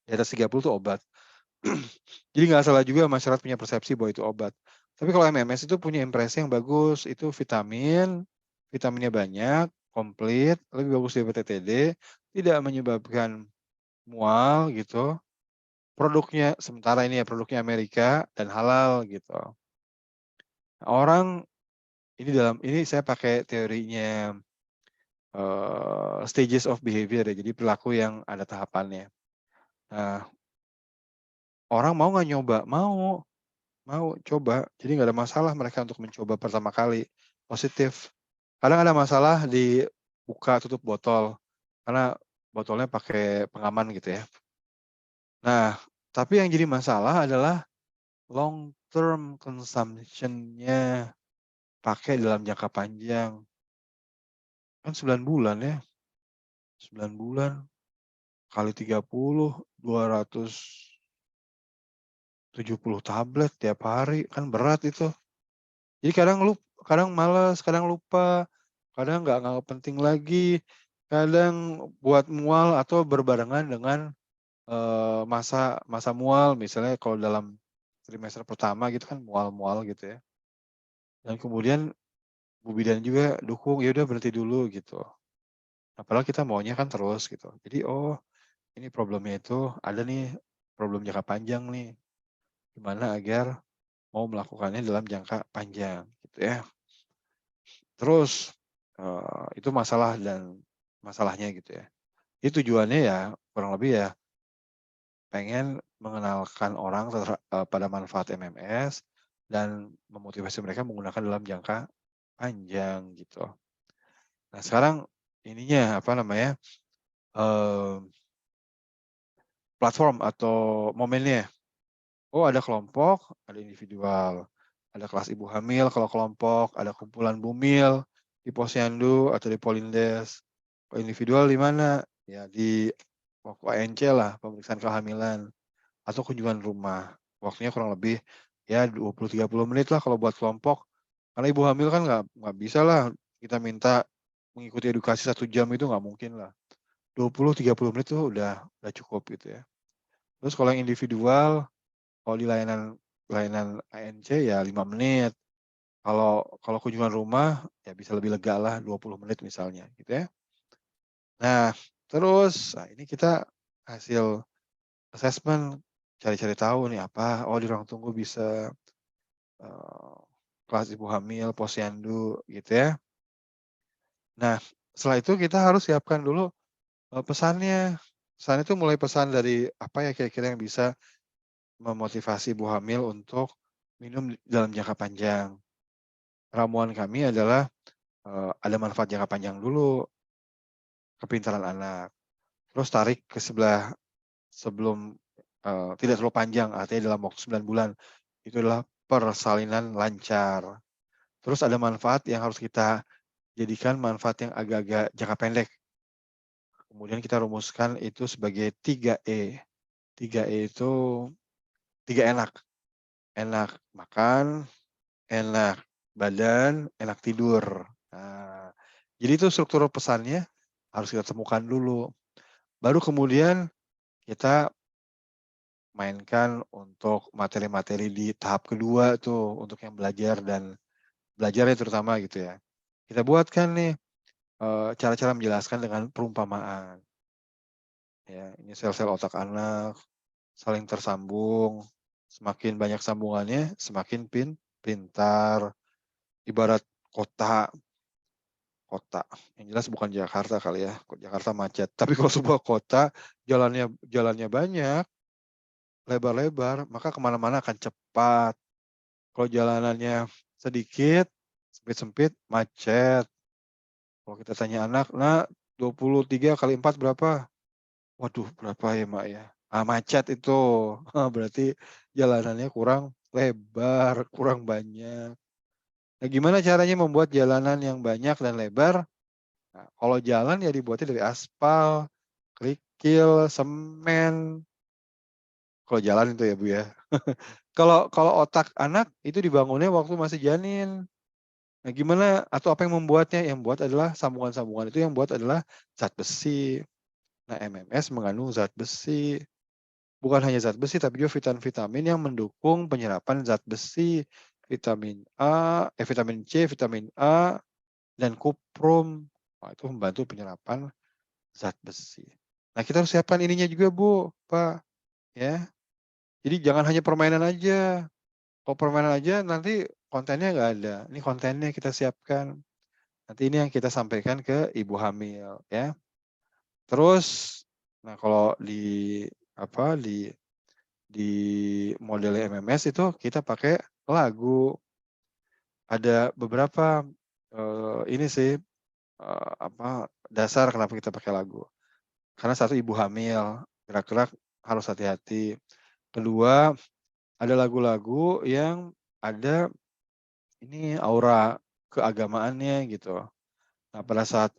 Di atas 30 itu obat. Jadi nggak salah juga masyarakat punya persepsi bahwa itu obat. Tapi kalau MMS itu punya impresi yang bagus, itu vitaminnya banyak, komplit, lebih bagus daripada TTD, tidak menyebabkan mual gitu. Produknya sementara ini ya produknya Amerika dan halal gitu. Orang ini saya pakai teorinya stages of behavior ya, jadi perilaku yang ada tahapannya. Nah, orang mau nggak nyoba? Mau coba. Jadi nggak ada masalah mereka untuk mencoba pertama kali, positif. Kadang ada masalah di buka tutup botol, karena botolnya pakai pengaman gitu ya. Nah, tapi yang jadi masalah adalah long term consumption-nya, pakai dalam jangka panjang. Kan 9 bulan ya, 9 bulan kali 30, 270 tablet tiap hari, kan berat itu. Jadi kadang malas, kadang lupa, kadang nggak nganggap penting lagi, kadang buat mual atau berbarengan dengan masa mual, misalnya kalau dalam trimester pertama gitu kan mual-mual gitu ya. Dan kemudian Bu bidan juga dukung, ya udah berhenti dulu gitu. Nah, padahal kita maunya kan terus gitu. Jadi ini problemnya itu ada nih problem jangka panjang nih. Gimana agar mau melakukannya dalam jangka panjang gitu ya. Terus itu masalahnya gitu ya. Itu tujuannya ya kurang lebih ya pengen mengenalkan orang pada manfaat MMS dan memotivasi mereka menggunakan dalam jangka panjang gitu. Nah sekarang ininya apa namanya platform atau momennya. Oh ada kelompok, ada individual, ada kelas ibu hamil kalau kelompok, ada kumpulan bumil di posyandu atau di polindes. Kalau individual di mana? Ya di waktu ANC lah, pemeriksaan kehamilan atau kunjungan rumah. Waktunya kurang lebih ya 20-30 menit lah kalau buat kelompok. Karena ibu hamil kan nggak bisa lah kita minta mengikuti edukasi 1 jam itu nggak mungkin lah. 20-30 menit tuh udah cukup gitu ya. Terus kalau yang individual, kalau di layanan ANC ya 5 menit. Kalau kunjungan rumah ya bisa lebih lega lah 20 menit misalnya gitu ya. Nah, terus ini kita hasil assessment cari-cari tahu nih apa, oh di ruang tunggu bisa kelas ibu hamil, posyandu gitu ya. Nah, setelah itu kita harus siapkan dulu pesannya. Pesan itu mulai pesan dari apa ya kira-kira yang bisa memotivasi ibu hamil untuk minum dalam jangka panjang. Ramuan kami adalah ada manfaat jangka panjang dulu, kepintaran anak. Terus tarik ke sebelah sebelum tidak terlalu panjang, artinya dalam waktu 9 bulan. Itu adalah persalinan lancar. Terus ada manfaat yang harus kita jadikan manfaat yang agak-agak jangka pendek. Kemudian kita rumuskan itu sebagai 3E. 3E itu 3 enak. Enak makan, enak badan, enak tidur. Nah, jadi itu struktur pesannya harus kita temukan dulu. Baru kemudian kita mainkan untuk materi-materi di tahap kedua tuh untuk yang belajarnya terutama gitu ya. Kita buatkan nih cara-cara menjelaskan dengan perumpamaan. Ya, ini sel-sel otak anak saling tersambung. Semakin banyak sambungannya, semakin pintar. Ibarat kota yang jelas bukan Jakarta kali ya. Jakarta macet. Tapi kalau sebuah kota jalannya banyak, lebar-lebar, maka kemana-mana akan cepat. Kalau jalanannya sedikit, sempit-sempit, macet. Kalau kita tanya anak, nah 23 kali 4 berapa? Waduh, berapa ya Mak ya? Macet itu. Berarti jalanannya kurang lebar, kurang banyak. Nah, gimana caranya membuat jalanan yang banyak dan lebar? Nah, kalau jalan ya dibuatnya dari aspal, kerikil, semen. Kalau jalan itu ya Bu ya. Kalau otak anak itu dibangunnya waktu masih janin. Nah, gimana atau apa yang membuatnya? Yang buat adalah sambungan-sambungan itu yang buat adalah zat besi. Nah, MMS mengandung zat besi. Bukan hanya zat besi, tapi juga vitamin-vitamin yang mendukung penyerapan zat besi. Vitamin vitamin C, vitamin A, dan kuprum. Nah, itu membantu penyerapan zat besi. Nah, kita harus siapkan ininya juga, Bu, Pak. Ya. Jadi jangan hanya permainan aja. Kalau permainan aja nanti kontennya nggak ada. Ini kontennya kita siapkan. Nanti ini yang kita sampaikan ke ibu hamil, ya. Terus, nah kalau di model MMS itu kita pakai lagu. Ada beberapa ini sih dasar kenapa kita pakai lagu. Karena satu ibu hamil, gerak-gerak harus hati-hati. Kedua, ada lagu-lagu yang ada ini aura keagamaannya gitu. Nah, pada saat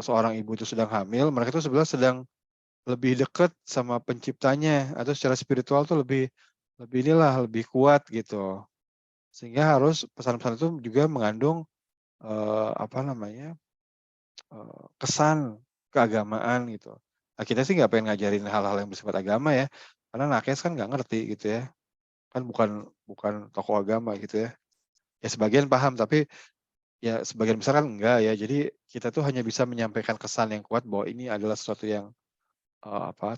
seorang ibu itu sedang hamil, mereka itu sebenarnya sedang lebih dekat sama penciptanya atau secara spiritual tuh lebih lebih kuat gitu. Sehingga harus pesan-pesan itu juga mengandung kesan keagamaan gitu. Nah, kita sih nggak pengen ngajarin hal-hal yang bersifat agama ya, karena nakes kan nggak ngerti gitu ya. Kan bukan tokoh agama gitu ya. Ya sebagian paham tapi ya sebagian besar kan enggak ya. Jadi kita tuh hanya bisa menyampaikan kesan yang kuat bahwa ini adalah sesuatu yang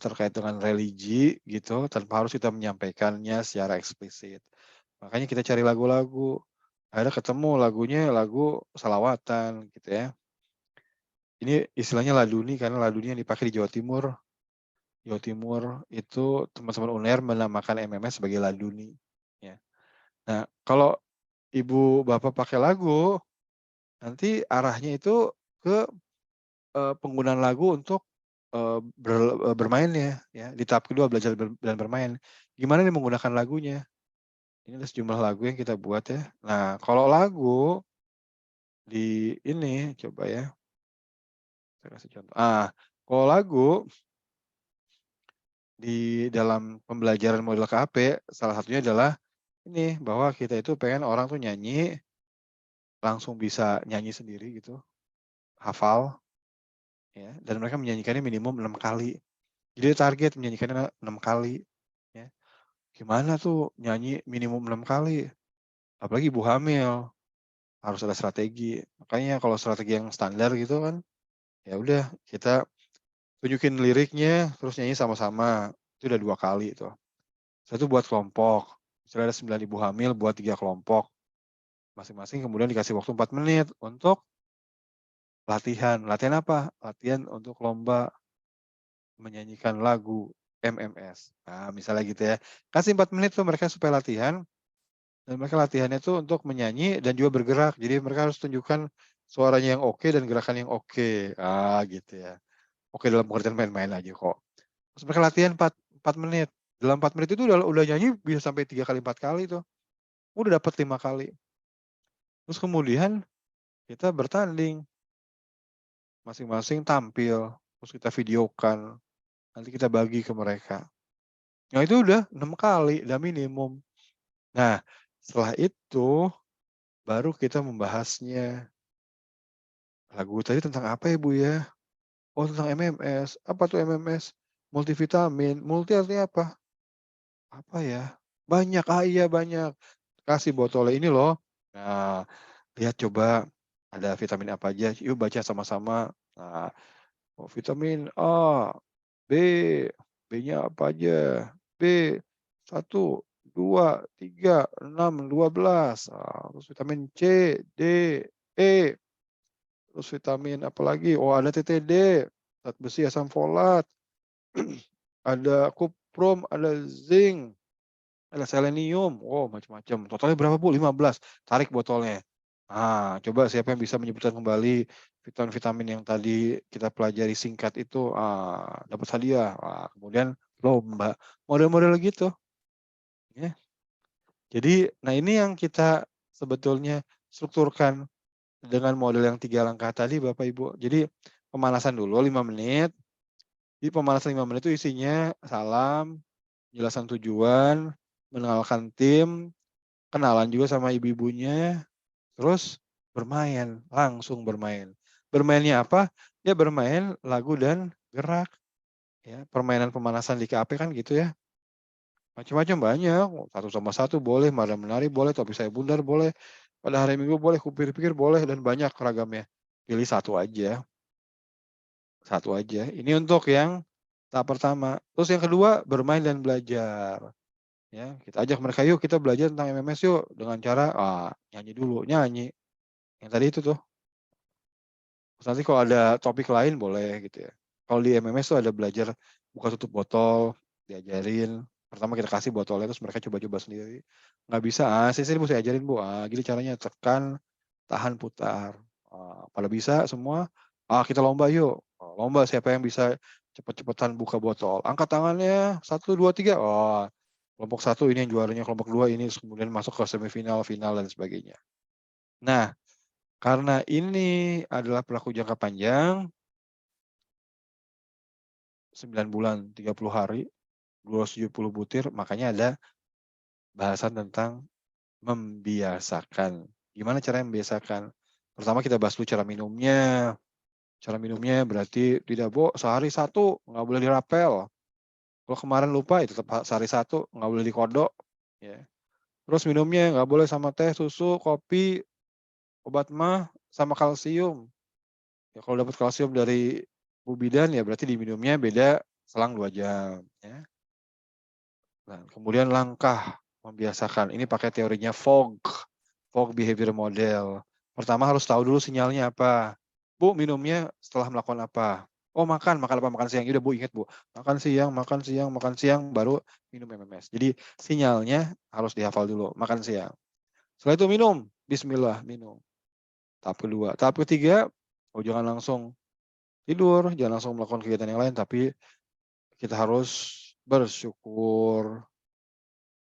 terkait dengan religi gitu, tanpa harus kita menyampaikannya secara eksplisit. Makanya kita cari lagu-lagu, akhirnya ketemu lagunya lagu shalawatan gitu ya. Ini istilahnya laduni karena laduni yang dipakai di Jawa Timur. Jawa Timur itu teman-teman UNER menamakan MMS sebagai laduni, ya. Nah, kalau ibu bapak pakai lagu, nanti arahnya itu ke penggunaan lagu untuk bermainnya, ya. Di tahap kedua belajar dan bermain. Gimana nih menggunakan lagunya? Ini ada sejumlah lagu yang kita buat ya. Nah, kalau lagu di ini coba ya, saya kasih contoh. Kalau lagu di dalam pembelajaran model KAP, salah satunya adalah ini, bahwa kita itu pengen orang tuh nyanyi, langsung bisa nyanyi sendiri gitu, hafal, ya, dan mereka menyanyikannya minimum 6 kali. Jadi target menyanyikannya 6 kali, ya. Gimana tuh nyanyi minimum 6 kali? Apalagi ibu hamil, harus ada strategi. Makanya kalau strategi yang standar gitu kan, ya udah kita tunjukin liriknya, terus nyanyi sama-sama. Itu udah 2 kali tuh. Setelah itu buat kelompok. Misalnya ada 9 ibu hamil buat 3 kelompok. Masing-masing kemudian dikasih waktu 4 menit untuk latihan. Latihan apa? Latihan untuk lomba menyanyikan lagu MMS. Nah, misalnya gitu ya. Kasih 4 menit tuh mereka supaya latihan, dan mereka latihannya tuh untuk menyanyi dan juga bergerak. Jadi mereka harus tunjukkan suaranya yang oke dan gerakan yang oke. Gitu ya. Oke dalam pengertian main-main aja kok. Terus mereka latihan 4 menit. Dalam 4 menit itu udah nyanyi bisa sampai 3 kali, 4 kali tuh. Udah dapat 5 kali. Terus kemudian kita bertanding. Masing-masing tampil, terus kita videokan, nanti kita bagi ke mereka. Nah itu udah 6 kali, udah minimum. Nah setelah itu baru kita membahasnya. Lagu tadi tentang apa ya Bu ya? Oh tentang MMS. Apa tuh MMS? Multivitamin. Multi artinya apa? Apa ya? Banyak, iya banyak. Kasih botolnya ini loh. Nah, lihat coba ada vitamin apa aja. Yuk baca sama-sama. Nah, vitamin A, B, B-nya apa aja? B, 1, 2, 3, 6, 12. Terus vitamin C, D, E. Terus vitamin apa lagi? Oh ada TTD, zat besi, asam folat. Ada kuprum, ada zinc, ada selenium. Oh macam-macam. Totalnya berapa Bu? 15. Tarik botolnya. Coba siapa yang bisa menyebutkan kembali vitamin-vitamin yang tadi kita pelajari singkat itu, dapat hadiah. Kemudian lomba. Model-model gitu, ya. Jadi, nah ini yang kita sebetulnya strukturkan dengan model yang 3 langkah tadi Bapak Ibu. Jadi pemanasan dulu 5 menit. Di pemanasan 5 menit itu isinya salam, penjelasan tujuan, mengenalkan tim, kenalan juga sama ibu-ibunya, terus bermain, langsung bermain. Bermainnya apa? Ya bermain lagu dan gerak. Ya, permainan pemanasan di KAP kan gitu ya. Macam-macam banyak, satu sama satu boleh, marah menari boleh, topi saya bundar boleh, pada hari Minggu boleh, kupikir-pikir boleh, dan banyak ragamnya. Pilih satu aja. Satu aja. Ini untuk yang tahap pertama. Terus yang kedua, bermain dan belajar. Ya, kita ajak mereka, yuk kita belajar tentang MMS yuk, dengan cara nyanyi dulu, nyanyi. Yang tadi itu tuh. Terus nanti kalau ada topik lain boleh gitu ya. Kalau di MMS tuh ada belajar buka tutup botol, diajarin. Pertama kita kasih botolnya, terus mereka coba-coba sendiri. Nggak bisa, sini Bu saya ajarin Bu. Gini caranya, tekan, tahan, putar. Pada bisa semua, kita lomba yuk. Lomba siapa yang bisa cepet-cepetan buka botol. Angkat tangannya, 1, 2, 3. Kelompok 1 ini yang juaranya, kelompok 2 ini, terus kemudian masuk ke semifinal, final, dan sebagainya. Nah, karena ini adalah pelaku jangka panjang, 9 bulan, 30 hari, 270 butir, makanya ada bahasan tentang membiasakan. Gimana cara membiasakan? Pertama kita bahas dulu cara minumnya. Cara minumnya berarti tidak sehari 1, nggak boleh dirapel. Kalau kemarin lupa ya tetap sehari 1, nggak boleh dikodok. Ya. Terus minumnya nggak boleh sama teh, susu, kopi, obat mah, sama kalsium. Ya, kalau dapat kalsium dari Bu Bidan ya berarti diminumnya beda selang 2 jam ya. Nah, kemudian langkah membiasakan, ini pakai teorinya Fogg Behavior Model. Pertama harus tahu dulu sinyalnya apa. Bu, minumnya setelah melakukan apa? Oh, makan apa? Makan siang. Udah Bu, ingat Bu. Makan siang, baru minum MMS. Jadi sinyalnya harus dihafal dulu, makan siang. Setelah itu minum, bismillah, minum. Tahap kedua. Tahap ketiga, jangan langsung tidur, jangan langsung melakukan kegiatan yang lain, tapi kita harus bersyukur,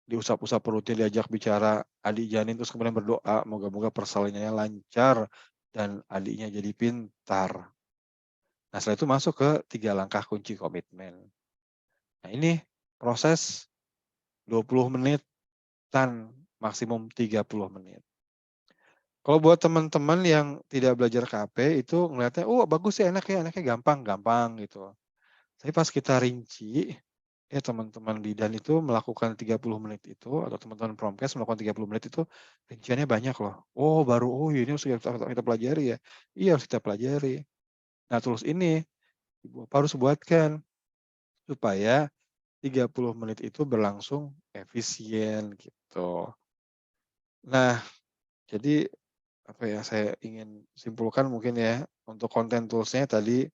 diusap-usap perutnya, diajak bicara adik janin, terus kemudian berdoa, moga-moga persalinannya lancar dan adiknya jadi pintar. Nah, setelah itu masuk ke 3 langkah kunci komitmen. Nah, ini proses 20 menit dan maksimum 30 menit. Kalau buat teman-teman yang tidak belajar KP itu ngelihatnya, bagus sih, enaknya gampang gitu. Tapi pas kita rinci, ya teman-teman bidan itu melakukan 30 menit itu, atau teman-teman Promkes melakukan 30 menit itu, rinciannya banyak loh. Ini harus kita pelajari ya. Iya, harus kita pelajari. Nah, tools ini Ibu harus buatkan supaya 30 menit itu berlangsung efisien gitu. Nah, jadi saya ingin simpulkan mungkin ya, untuk konten tools-nya tadi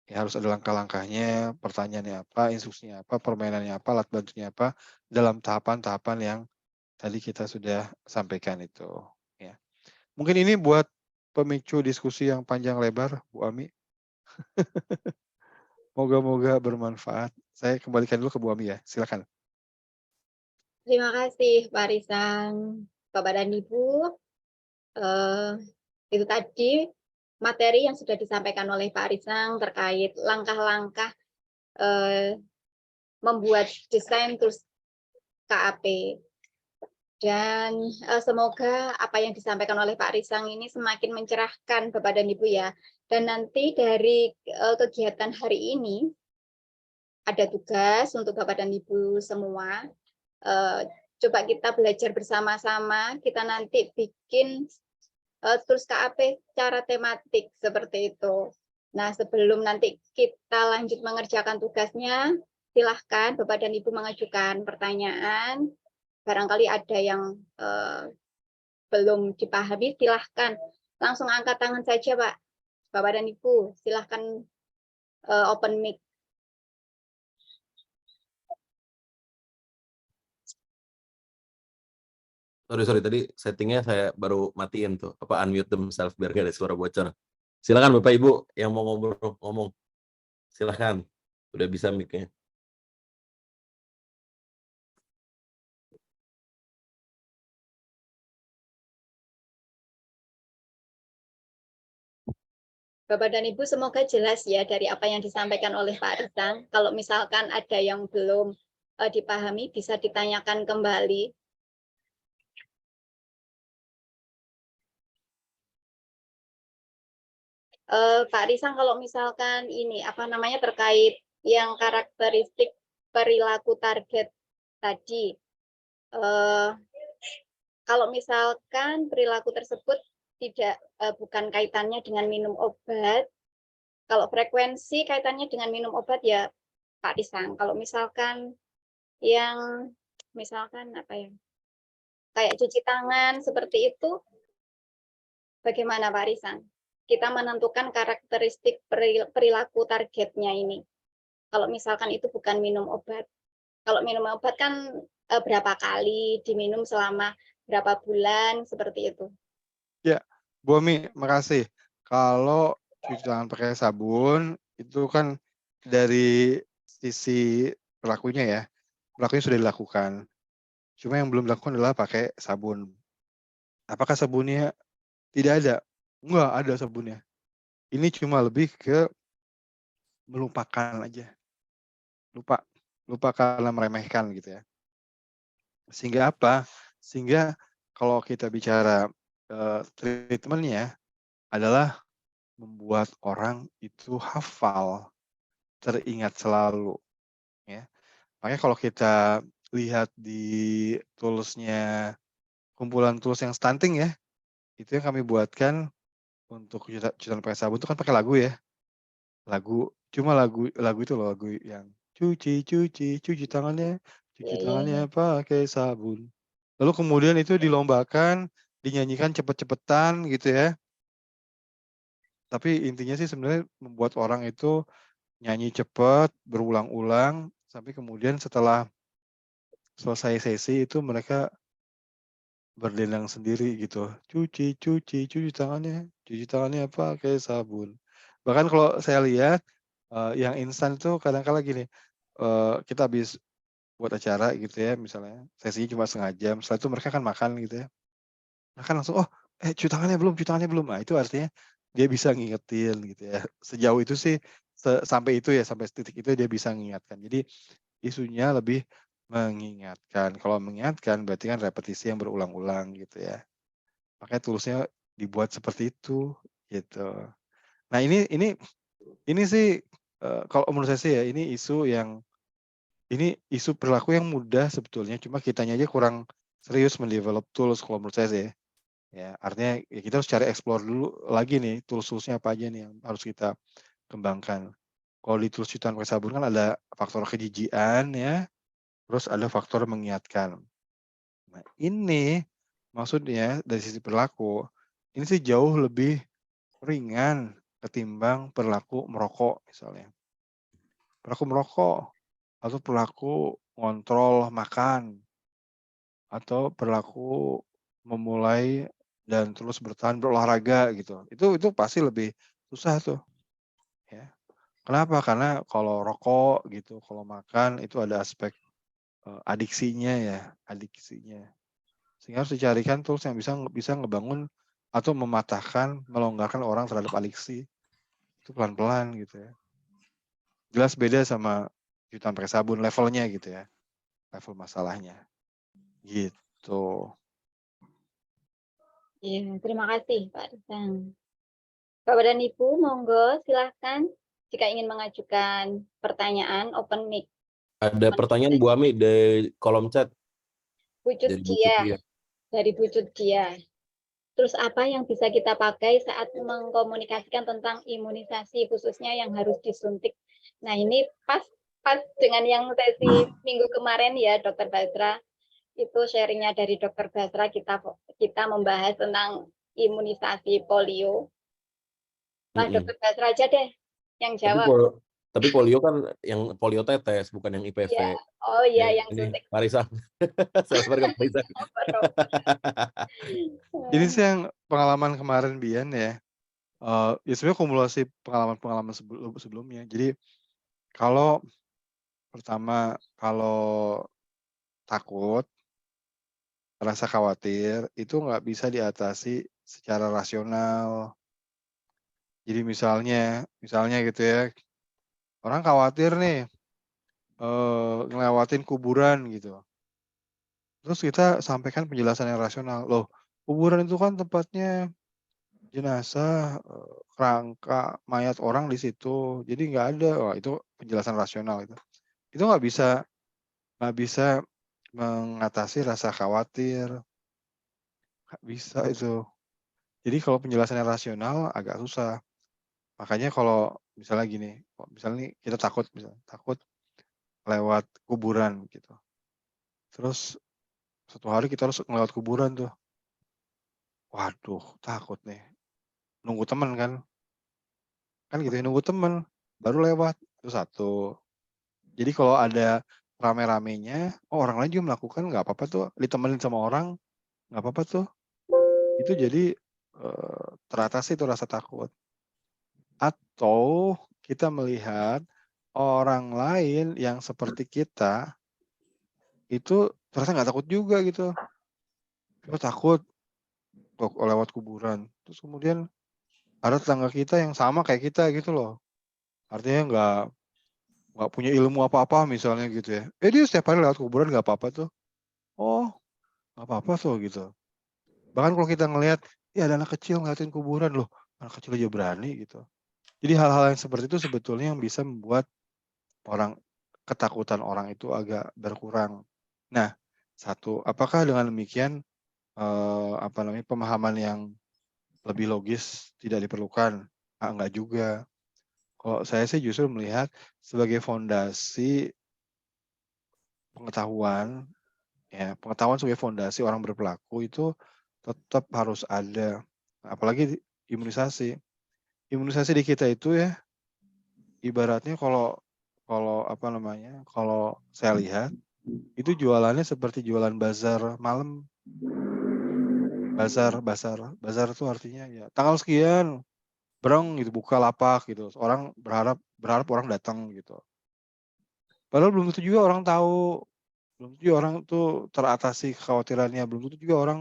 ya harus ada langkah-langkahnya, pertanyaannya apa, instruksinya apa, permainannya apa, alat bantunya apa, dalam tahapan-tahapan yang tadi kita sudah sampaikan itu, ya. Mungkin ini buat pemicu diskusi yang panjang lebar, Bu Ami. Moga-moga bermanfaat. Saya kembalikan dulu ke Bu Ami ya, silakan. Terima kasih Pak Risang, Bapak dan Ibu. Itu tadi materi yang sudah disampaikan oleh Pak Risang terkait langkah-langkah membuat desain tools KAP. Dan semoga apa yang disampaikan oleh Pak Risang ini semakin mencerahkan Bapak dan Ibu ya. Dan nanti dari kegiatan hari ini ada tugas untuk Bapak dan Ibu semua. Coba kita belajar bersama-sama, kita nanti bikin tools KAP secara tematik seperti itu. Nah, sebelum nanti kita lanjut mengerjakan tugasnya, silahkan Bapak dan Ibu mengajukan pertanyaan. Barangkali ada yang belum dipahami, silahkan langsung angkat tangan saja, Pak. Bapak dan Ibu, silahkan open mic. Sorry, tadi settingnya saya baru matiin tuh, unmute themselves biar gak ada suara bocor. Silakan Bapak Ibu yang mau ngomong. Silakan, udah bisa mic-nya. Bapak dan Ibu, semoga jelas ya dari apa yang disampaikan oleh Pak Risang. Kalau misalkan ada yang belum dipahami, bisa ditanyakan kembali. Pak Risang, kalau misalkan ini terkait yang karakteristik perilaku target tadi, kalau misalkan perilaku tersebut bukan kaitannya dengan minum obat, kalau frekuensi kaitannya dengan minum obat ya Pak Risang. Kalau misalkan yang kayak cuci tangan seperti itu, bagaimana Pak Risang? Kita menentukan karakteristik perilaku targetnya ini. Kalau misalkan itu bukan minum obat. Kalau minum obat kan berapa kali diminum selama berapa bulan, seperti itu. Ya, Bu Ami, makasih. Kalau cuci tangan pakai sabun, itu kan dari sisi pelakunya ya, pelakunya sudah dilakukan. Cuma yang belum dilakukan adalah pakai sabun. Apakah sabunnya tidak ada? Enggak ada sabunnya. Ini cuma lebih ke melupakan aja. Lupa karena meremehkan gitu ya. Sehingga apa? Sehingga kalau kita bicara treatment-nya adalah membuat orang itu hafal, teringat selalu ya. Makanya kalau kita lihat di tools-nya, kumpulan tools yang stunting ya, itu yang kami buatkan untuk cuci tangan pakai sabun itu kan pakai lagu ya. lagu itu loh, lagu yang cuci tangannya Iya, iya, iya. pakai sabun. Lalu kemudian itu dilombakan, dinyanyikan cepet-cepetan gitu ya. Tapi intinya sih sebenarnya membuat orang itu nyanyi cepet, berulang-ulang, sampai kemudian setelah selesai sesi itu mereka berdendang sendiri gitu, cuci tangannya pakai sabun. Bahkan kalau saya lihat, yang instan itu kadang-kala gini, kita habis buat acara gitu ya, misalnya sesinya cuma setengah jam, setelah itu mereka kan makan gitu ya, mereka langsung, "Oh, cuci tangannya belum cuci tangannya belum?" Nah, itu artinya dia bisa ngingetin gitu ya. Sejauh itu sih, sampai itu ya, sampai titik itu dia bisa mengingatkan. Jadi isunya lebih mengingatkan. Kalau mengingatkan berarti kan repetisi yang berulang-ulang gitu ya. Makanya toolsnya dibuat seperti itu, gitu. Nah ini sih, kalau menurut saya sih ya, ini isu perilaku yang mudah sebetulnya, cuma kitanya aja kurang serius mendevelop tools kalau menurut saya sih. Ya, artinya ya kita harus cari explore dulu lagi nih tools-tools-nya apa aja nih yang harus kita kembangkan. Kalau di tools cuci tangan pakai sabun kan ada faktor kejijian ya, terus ada faktor mengingatkan. Nah ini maksudnya dari sisi perilaku, ini sih jauh lebih ringan ketimbang perilaku merokok misalnya. Perilaku merokok atau perilaku ngontrol makan atau perilaku memulai dan terus bertahan berolahraga gitu. Itu pasti lebih susah tuh ya. Kenapa? Karena kalau rokok gitu, kalau makan itu ada aspek adiksinya ya, adiksinya. Sehingga harus dicarikan tools yang bisa ngebangun atau mematahkan, melonggarkan orang terhadap adiksi. Itu pelan-pelan gitu ya. Jelas beda sama cuci tangan pakai sabun levelnya gitu ya. Level masalahnya. Gitu. Iya, terima kasih Pak Risang. Bapak dan Ibu, monggo silahkan jika ingin mengajukan pertanyaan open mic. Ada pertanyaan Bu Ami di kolom chat Wujud dari Bu dia, Cutria. dari wujud dia. Terus apa yang bisa kita pakai saat mengkomunikasikan tentang imunisasi khususnya yang harus disuntik. Nah ini pas dengan yang sesi minggu kemarin ya Dokter Basra, itu sharingnya dari Dokter Basra kita membahas tentang imunisasi polio. Nah Dokter Basra aja deh yang jawab. Tapi polio kan yang polio tetes bukan yang IPV. Ya, oh iya yang Ini suntik. Parisa. Salesperson Parisa. Ini sih yang pengalaman kemarin Bian ya. Ya sebenarnya kumulasi pengalaman sebelumnya. Jadi kalau pertama kalau takut, rasa khawatir itu nggak bisa diatasi secara rasional. Jadi misalnya gitu ya, orang khawatir nih ngelewatin kuburan gitu. Terus kita sampaikan penjelasan yang rasional, loh kuburan itu kan tempatnya jenazah, kerangka mayat orang di situ, jadi nggak ada. Wah itu penjelasan rasional itu. Itu nggak bisa mengatasi rasa khawatir, nggak bisa itu. Jadi kalau penjelasannya rasional agak susah. Makanya kalau misalnya gini, misalnya nih kita takut lewat kuburan gitu. Terus suatu hari kita harus lewat kuburan tuh. Waduh takut nih, nunggu temen kan gitu ya, nunggu temen, baru lewat, itu satu. Jadi kalau ada rame-ramenya, oh orang lain juga melakukan nggak apa-apa tuh, ditemenin sama orang, nggak apa-apa tuh. Itu jadi, teratasi itu rasa takut. Atau kita melihat orang lain yang seperti kita, itu ternyata nggak takut juga gitu. Kita takut lewat kuburan, terus kemudian ada tetangga kita yang sama kayak kita gitu loh. Artinya nggak punya ilmu apa-apa misalnya gitu ya. Dia setiap hari lewat kuburan nggak apa-apa tuh. Oh, nggak apa-apa tuh gitu. Bahkan kalau kita ngelihat, ada anak kecil ngeliatin kuburan loh, anak kecil aja berani gitu. Jadi hal-hal yang seperti itu sebetulnya yang bisa membuat ketakutan orang itu agak berkurang. Nah, satu, apakah dengan demikian pemahaman yang lebih logis tidak diperlukan? Enggak juga. Kalau saya sih justru melihat sebagai fondasi pengetahuan, ya pengetahuan sebagai fondasi orang berperilaku itu tetap harus ada. Apalagi imunisasi. Imunisasi di kita itu ya ibaratnya kalau apa namanya, kalau saya lihat itu jualannya seperti jualan bazar malam. Bazar itu artinya ya tanggal sekian, breng gitu buka lapak gitu. Orang berharap orang datang gitu. Padahal belum tentu juga orang tahu, belum tentu juga orang tuh teratasi kekhawatirannya, belum tentu juga orang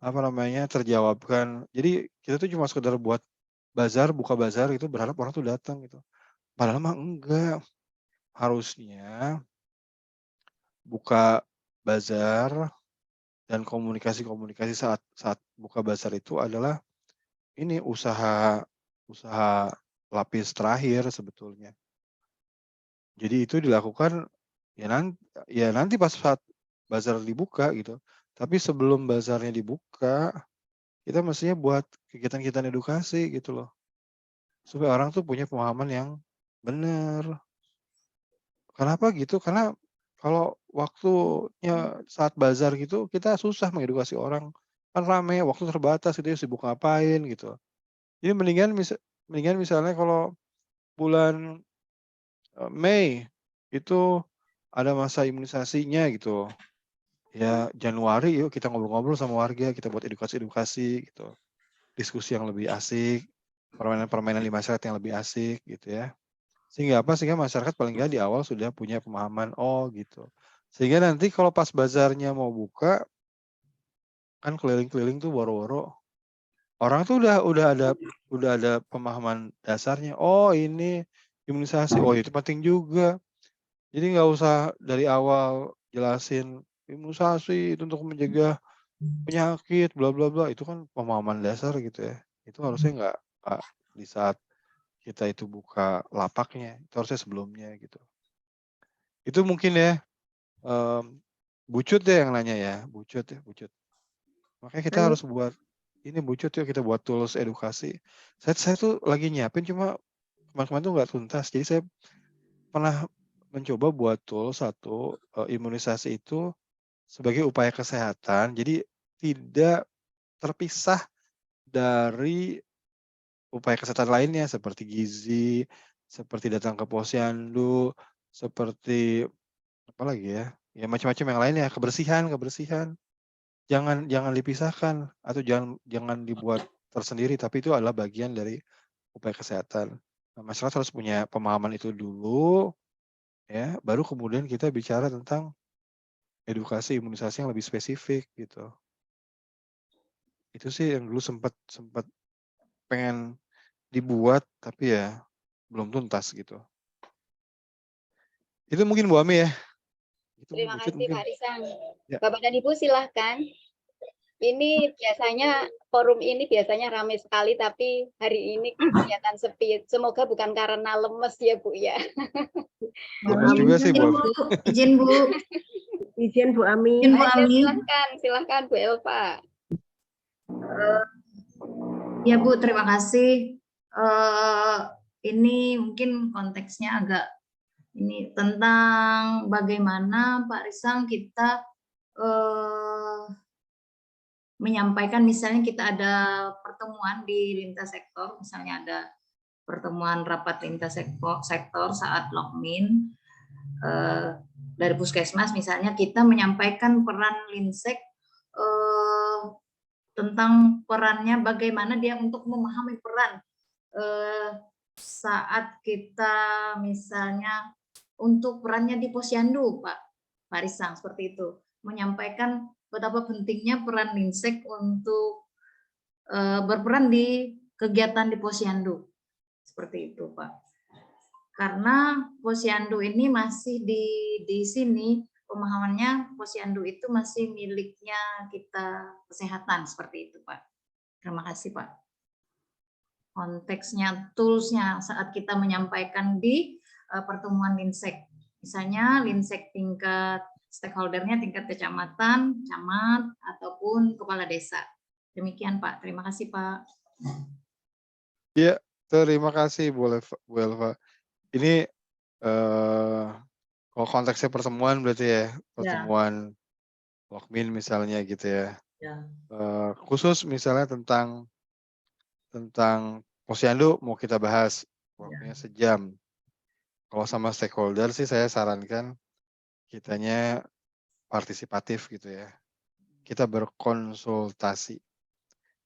apa namanya, terjawabkan. Jadi kita tuh cuma sekedar buat bazar, buka bazar itu berharap orang tuh datang gitu. Padahal mah enggak. Harusnya buka bazar dan komunikasi-komunikasi saat buka bazar itu adalah ini usaha lapis terakhir sebetulnya. Jadi itu dilakukan ya nanti pas saat bazar dibuka gitu. Tapi sebelum bazarnya dibuka, kita mestinya buat kegiatan-kegiatan edukasi gitu loh. Supaya orang tuh punya pemahaman yang benar. Kenapa gitu? Karena kalau waktunya saat bazar gitu, kita susah mengedukasi orang. Kan rame, waktu terbatas gitu ya, sibuk ngapain gitu. Jadi mendingan misalnya kalau bulan Mei itu ada masa imunisasinya gitu. Ya Januari yuk kita ngobrol-ngobrol sama warga, kita buat edukasi-edukasi gitu. Diskusi yang lebih asik, permainan-permainan di masyarakat yang lebih asik gitu ya. Sehingga apa? Sehingga masyarakat paling nggak di awal sudah punya pemahaman, oh gitu. Sehingga nanti kalau pas bazarnya mau buka, kan keliling-keliling tuh boro-boro. Orang tuh udah ada pemahaman dasarnya. Oh ini imunisasi, oh itu penting juga. Jadi nggak usah dari awal jelasin imunisasi itu untuk mencegah penyakit, bla bla bla. Itu kan pemahaman dasar gitu ya. Itu harusnya nggak di saat kita itu buka lapaknya. Itu harusnya sebelumnya gitu. Itu mungkin ya, Bucut deh yang nanya ya, Bucut ya, Bucut. Makanya kita harus buat ini Bucut yuk kita buat tools edukasi. Saya tuh lagi nyiapin cuma kemarin-kemarin tuh nggak tuntas. Jadi saya pernah mencoba buat tools satu imunisasi itu sebagai upaya kesehatan. Jadi tidak terpisah dari upaya kesehatan lainnya seperti gizi, seperti datang ke posyandu, seperti apa lagi ya? Ya macam-macam yang lainnya, kebersihan. Jangan dipisahkan atau jangan dibuat tersendiri, tapi itu adalah bagian dari upaya kesehatan. Nah, masyarakat harus punya pemahaman itu dulu, ya, baru kemudian kita bicara tentang edukasi imunisasi yang lebih spesifik gitu. Itu sih yang dulu sempat pengen dibuat, tapi ya belum tuntas gitu. Itu mungkin Bu Ami ya. Itu Terima Bucut kasih mungkin. Pak Risang. Ya. Bapak dan Ibu silahkan. Ini biasanya forum ini biasanya ramai sekali, tapi hari ini kelihatan sepi. Semoga bukan karena lemes ya Bu ya. Lemes juga sih Bu Ami. Izin Bu. Izin Bu Ami. Silahkan Bu Elva. Ya Bu, terima kasih. Ini mungkin konteksnya agak ini tentang bagaimana Pak Risang kita menyampaikan, misalnya kita ada pertemuan di lintas sektor, misalnya ada pertemuan rapat lintas sektor saat Lokmin dari Puskesmas, misalnya kita menyampaikan peran Linsek tentang perannya, bagaimana dia untuk memahami peran saat kita misalnya untuk perannya di posyandu, Pak Risang, seperti itu, menyampaikan betapa pentingnya peran Linsek untuk berperan di kegiatan di posyandu, seperti itu Pak. Karena posyandu ini masih di sini pemahamannya posyandu itu masih miliknya kita kesehatan, seperti itu Pak. Terima kasih Pak. Konteksnya, toolsnya saat kita menyampaikan di pertemuan Linsek, misalnya Linsek tingkat stakeholdernya tingkat kecamatan, camat, ataupun kepala desa. Demikian Pak. Terima kasih Pak. Ya, Terima kasih Bu Elva. Ini kalau konteksnya pertemuan berarti ya, pertemuan walkmin misalnya gitu ya. Ya. Khusus misalnya tentang posyandu mau kita bahas waktunya sejam. Kalau sama stakeholder sih saya sarankan kitanya partisipatif gitu ya. Kita berkonsultasi.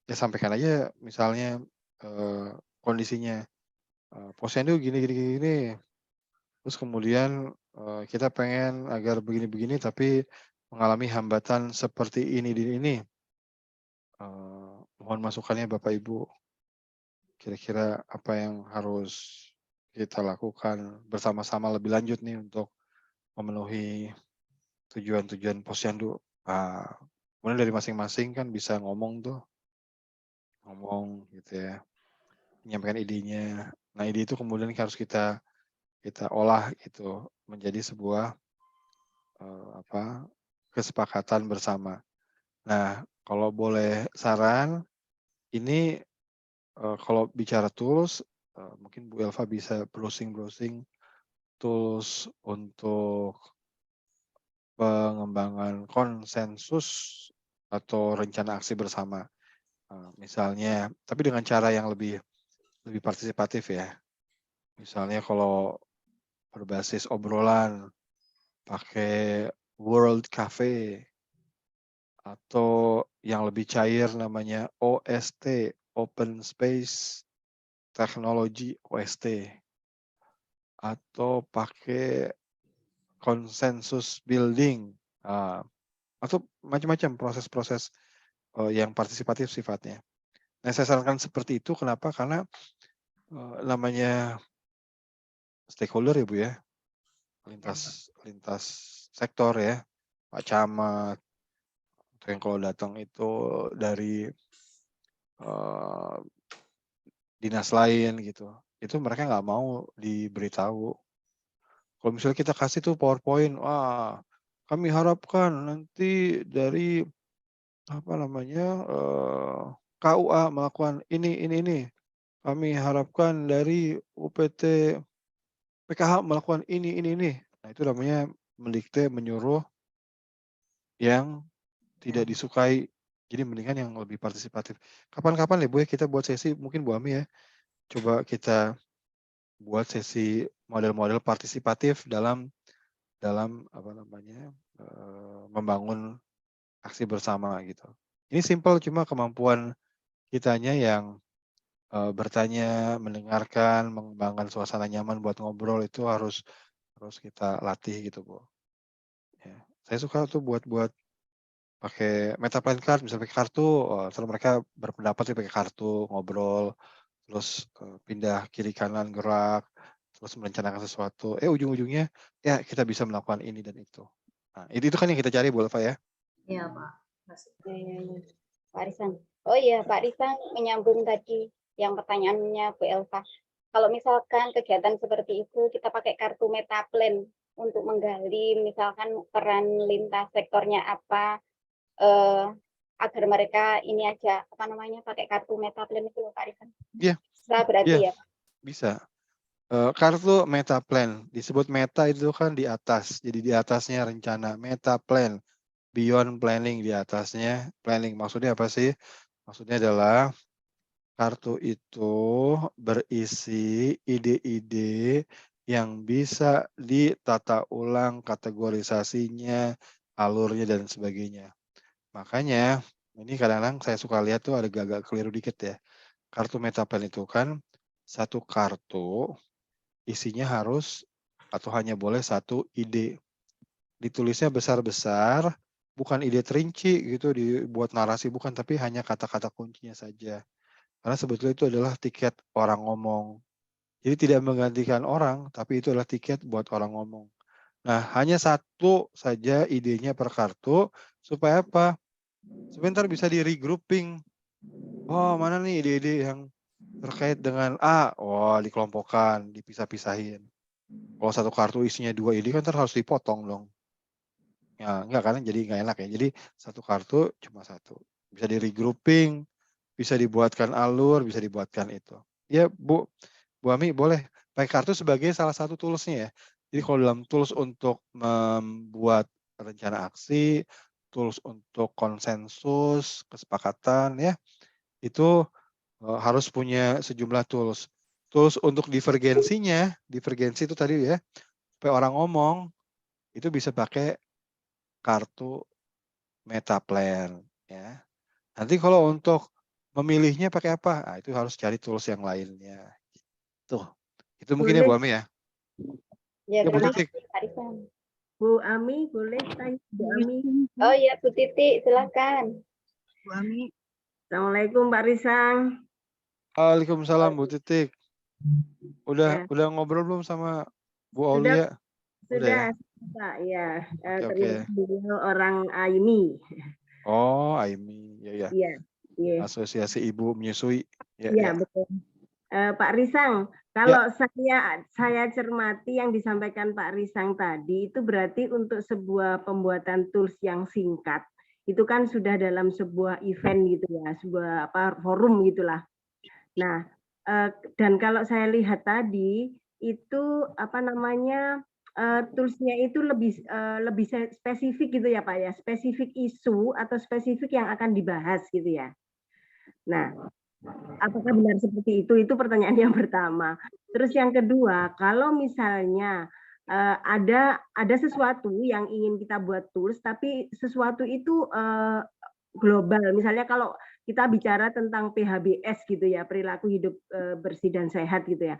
Ya sampaikan aja misalnya kondisinya posyandu gini. Terus kemudian kita pengen agar begini-begini tapi mengalami hambatan seperti ini. Mohon masukannya Bapak Ibu. Kira-kira apa yang harus kita lakukan bersama-sama lebih lanjut nih untuk memenuhi tujuan-tujuan posyandu. Kemudian dari masing-masing kan bisa ngomong gitu ya, menyampaikan idenya. Nah ide itu kemudian harus kita olah gitu menjadi sebuah kesepakatan bersama. Nah kalau boleh saran, ini kalau bicara tools, mungkin Bu Elva bisa browsing tools untuk pengembangan konsensus atau rencana aksi bersama. Misalnya, tapi dengan cara yang lebih partisipatif ya. Misalnya kalau berbasis obrolan, pakai World Cafe, atau yang lebih cair namanya OST, Open Space Technology OST, atau pakai konsensus building, atau macam-macam proses-proses yang partisipatif sifatnya. Nah, saya sarankan seperti itu. Kenapa? Karena namanya stakeholder ya Bu ya, lintas sektor ya, Pak Camat, atau yang kalau datang itu dari dinas lain gitu, itu mereka nggak mau diberitahu. Kalau misalnya kita kasih tuh PowerPoint, wah kami harapkan nanti dari KUA melakukan ini. Kami harapkan dari UPT PKH melakukan ini. Nah itu namanya mendikte, menyuruh yang tidak disukai. Jadi mendingan yang lebih partisipatif. Kapan-kapan ya Bu ya kita buat sesi, mungkin Bu Ami ya, coba kita buat sesi model-model partisipatif dalam membangun aksi bersama gitu. Ini simpel, cuma kemampuan kitanya yang bertanya, mendengarkan, mengembangkan suasana nyaman buat ngobrol itu harus kita latih gitu Bu. Ya. Saya suka tuh buat pakai meta plan card, misalnya pakai kartu, terus mereka berpendapat sih pakai kartu, ngobrol, terus pindah kiri kanan gerak, terus merencanakan sesuatu. Ujung-ujungnya ya kita bisa melakukan ini dan itu. Nah, itu kan yang kita cari Bu Elva ya. Iya Pak. Pak Risan. Oh iya Pak Risan, menyambung tadi yang pertanyaannya Bu Elva. Kalau misalkan kegiatan seperti itu kita pakai kartu Metaplan untuk menggali misalkan peran lintas sektornya apa, agar mereka ini aja pakai kartu Metaplan itu Pak Risan. Iya. Bisa berarti ya. Bisa. Kartu Metaplan, disebut meta itu kan di atas, jadi di atasnya rencana, Metaplan, beyond planning di atasnya planning. Maksudnya apa sih? Maksudnya adalah kartu itu berisi ide-ide yang bisa ditata ulang kategorisasinya, alurnya dan sebagainya. Makanya ini kadang-kadang saya suka lihat tuh ada agak keliru dikit ya. Kartu Metaplan itu kan satu kartu isinya harus atau hanya boleh satu ide. Ditulisnya besar-besar, bukan ide terinci gitu dibuat narasi, bukan, tapi hanya kata-kata kuncinya saja. Karena sebetulnya itu adalah tiket orang ngomong. Jadi tidak menggantikan orang, tapi itu adalah tiket buat orang ngomong. Nah, hanya satu saja idenya per kartu, supaya apa? Sebentar bisa di regrouping. Oh, mana nih ide-ide yang terkait dengan A? Oh, dikelompokkan, dipisah-pisahin. Kalau satu kartu isinya 2 ide kan harus dipotong dong. Ya, enggak kan, jadi nggak enak ya. Jadi satu kartu cuma satu. Bisa di regrouping, bisa dibuatkan alur, bisa dibuatkan itu. Ya Bu Ami boleh pakai kartu sebagai salah satu toolsnya ya. Jadi kalau dalam tools untuk membuat rencana aksi, tools untuk konsensus, kesepakatan ya, itu harus punya sejumlah tools. Tools untuk divergensinya, divergensi itu tadi ya, supaya orang ngomong, itu bisa pakai kartu Metaplan ya. Nanti kalau untuk memilihnya pakai apa? Nah, itu harus cari tools yang lainnya. Tuh, itu mungkin ya Bu Boleh, Ami ya. Ya, Ya Bu terima Titik. kasih Pak Risan. Bu Ami, boleh tanya Bu Ami. Oh iya, Bu Titi, silakan. Bu Ami. Assalamualaikum Pak Risang. Waalaikumsalam Bu Titik. Ya, Udah ngobrol belum sama Bu sudah Aulia? Udah ya? Pak. Ya, Oke. ternyata beliau orang Aimi. Oh, Aimi. Ya. Iya, iya. Asosiasi Ibu Menyusui. Ya. Iya, betul. Pak Risang, kalau saya cermati yang disampaikan Pak Risang tadi itu berarti untuk sebuah pembuatan tools yang singkat itu kan sudah dalam sebuah event gitu ya, sebuah forum gitulah. Nah, dan kalau saya lihat tadi itu toolsnya itu lebih spesifik gitu ya Pak ya, spesifik isu atau spesifik yang akan dibahas gitu ya. Nah, apakah benar seperti itu? Itu pertanyaan yang pertama. Terus yang kedua, kalau misalnya ada sesuatu yang ingin kita buat tools, tapi sesuatu itu global. Misalnya kalau kita bicara tentang PHBS gitu ya, perilaku hidup bersih dan sehat gitu ya.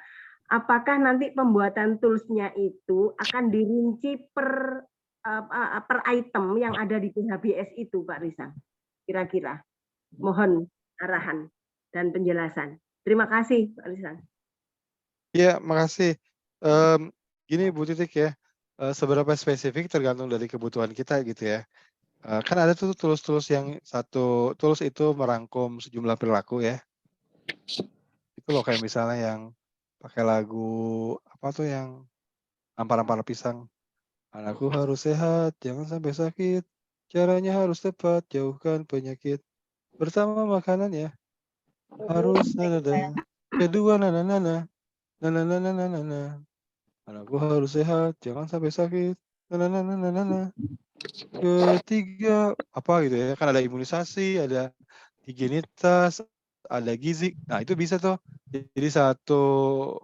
Apakah nanti pembuatan toolsnya itu akan dirinci per item yang ada di PHBS itu, Pak Risang? Kira-kira. Mohon arahan dan penjelasan. Terima kasih, Pak Risang. Ya, makasih. Gini Bu Titik ya, seberapa spesifik tergantung dari kebutuhan kita gitu ya. Kan ada tuh tools-tools yang satu tools itu merangkum sejumlah perilaku ya. Itu loh kayak misalnya yang pakai lagu apa tuh yang ampar-ampar pisang. Anakku harus sehat, jangan sampai sakit. Caranya harus tepat, jauhkan penyakit. Pertama makanannya harus nada. Kedua nana. Nana. Anakku harus sehat, jangan sampai sakit. Nana. Ketiga apa gitu ya? Kan ada imunisasi, ada higienitas, ada gizi. Nah, itu bisa tuh. Jadi satu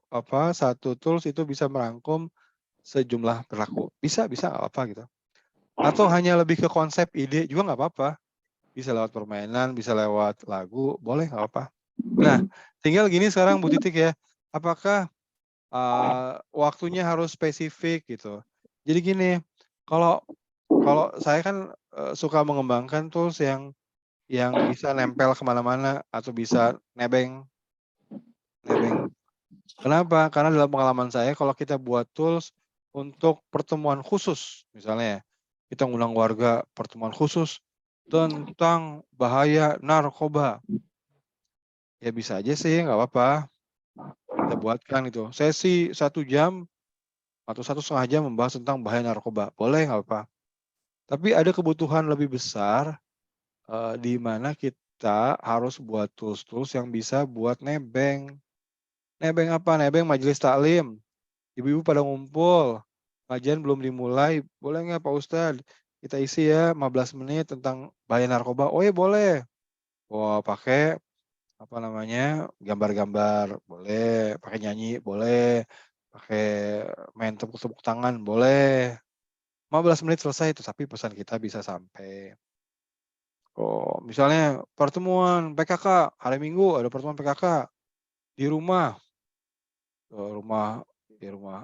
tools itu bisa merangkum sejumlah perilaku. Bisa nggak apa gitu. Atau hanya lebih ke konsep ide juga nggak apa-apa. Bisa lewat permainan, bisa lewat lagu, boleh nggak apa-apa. Nah, tinggal gini sekarang Bu Titik ya. Apakah waktunya harus spesifik gitu. Jadi gini, kalau saya kan suka mengembangkan tools yang bisa nempel kemana-mana atau bisa nebeng. Kenapa? Karena dalam pengalaman saya kalau kita buat tools untuk pertemuan khusus, misalnya kita ngundang warga pertemuan khusus tentang bahaya narkoba. Ya bisa aja sih, nggak apa-apa. Kita buatkan itu. Sesi 1 jam atau 1,5 jam membahas tentang bahaya narkoba. Boleh, nggak apa-apa. Tapi ada kebutuhan lebih besar di mana kita harus buat tools-tools yang bisa buat nebeng. Nebeng apa? Nebeng majelis taklim. Ibu-ibu pada ngumpul. Kajian belum dimulai. Boleh nggak Pak Ustadz? Kita isi ya 15 menit tentang bahaya narkoba. Oh ya boleh. Wah pakai gambar-gambar boleh, pakai nyanyi boleh, pakai main tepuk-tepuk tangan boleh. 15 menit selesai itu, tapi pesan kita bisa sampai. Oh, misalnya pertemuan PKK, hari Minggu ada pertemuan PKK di rumah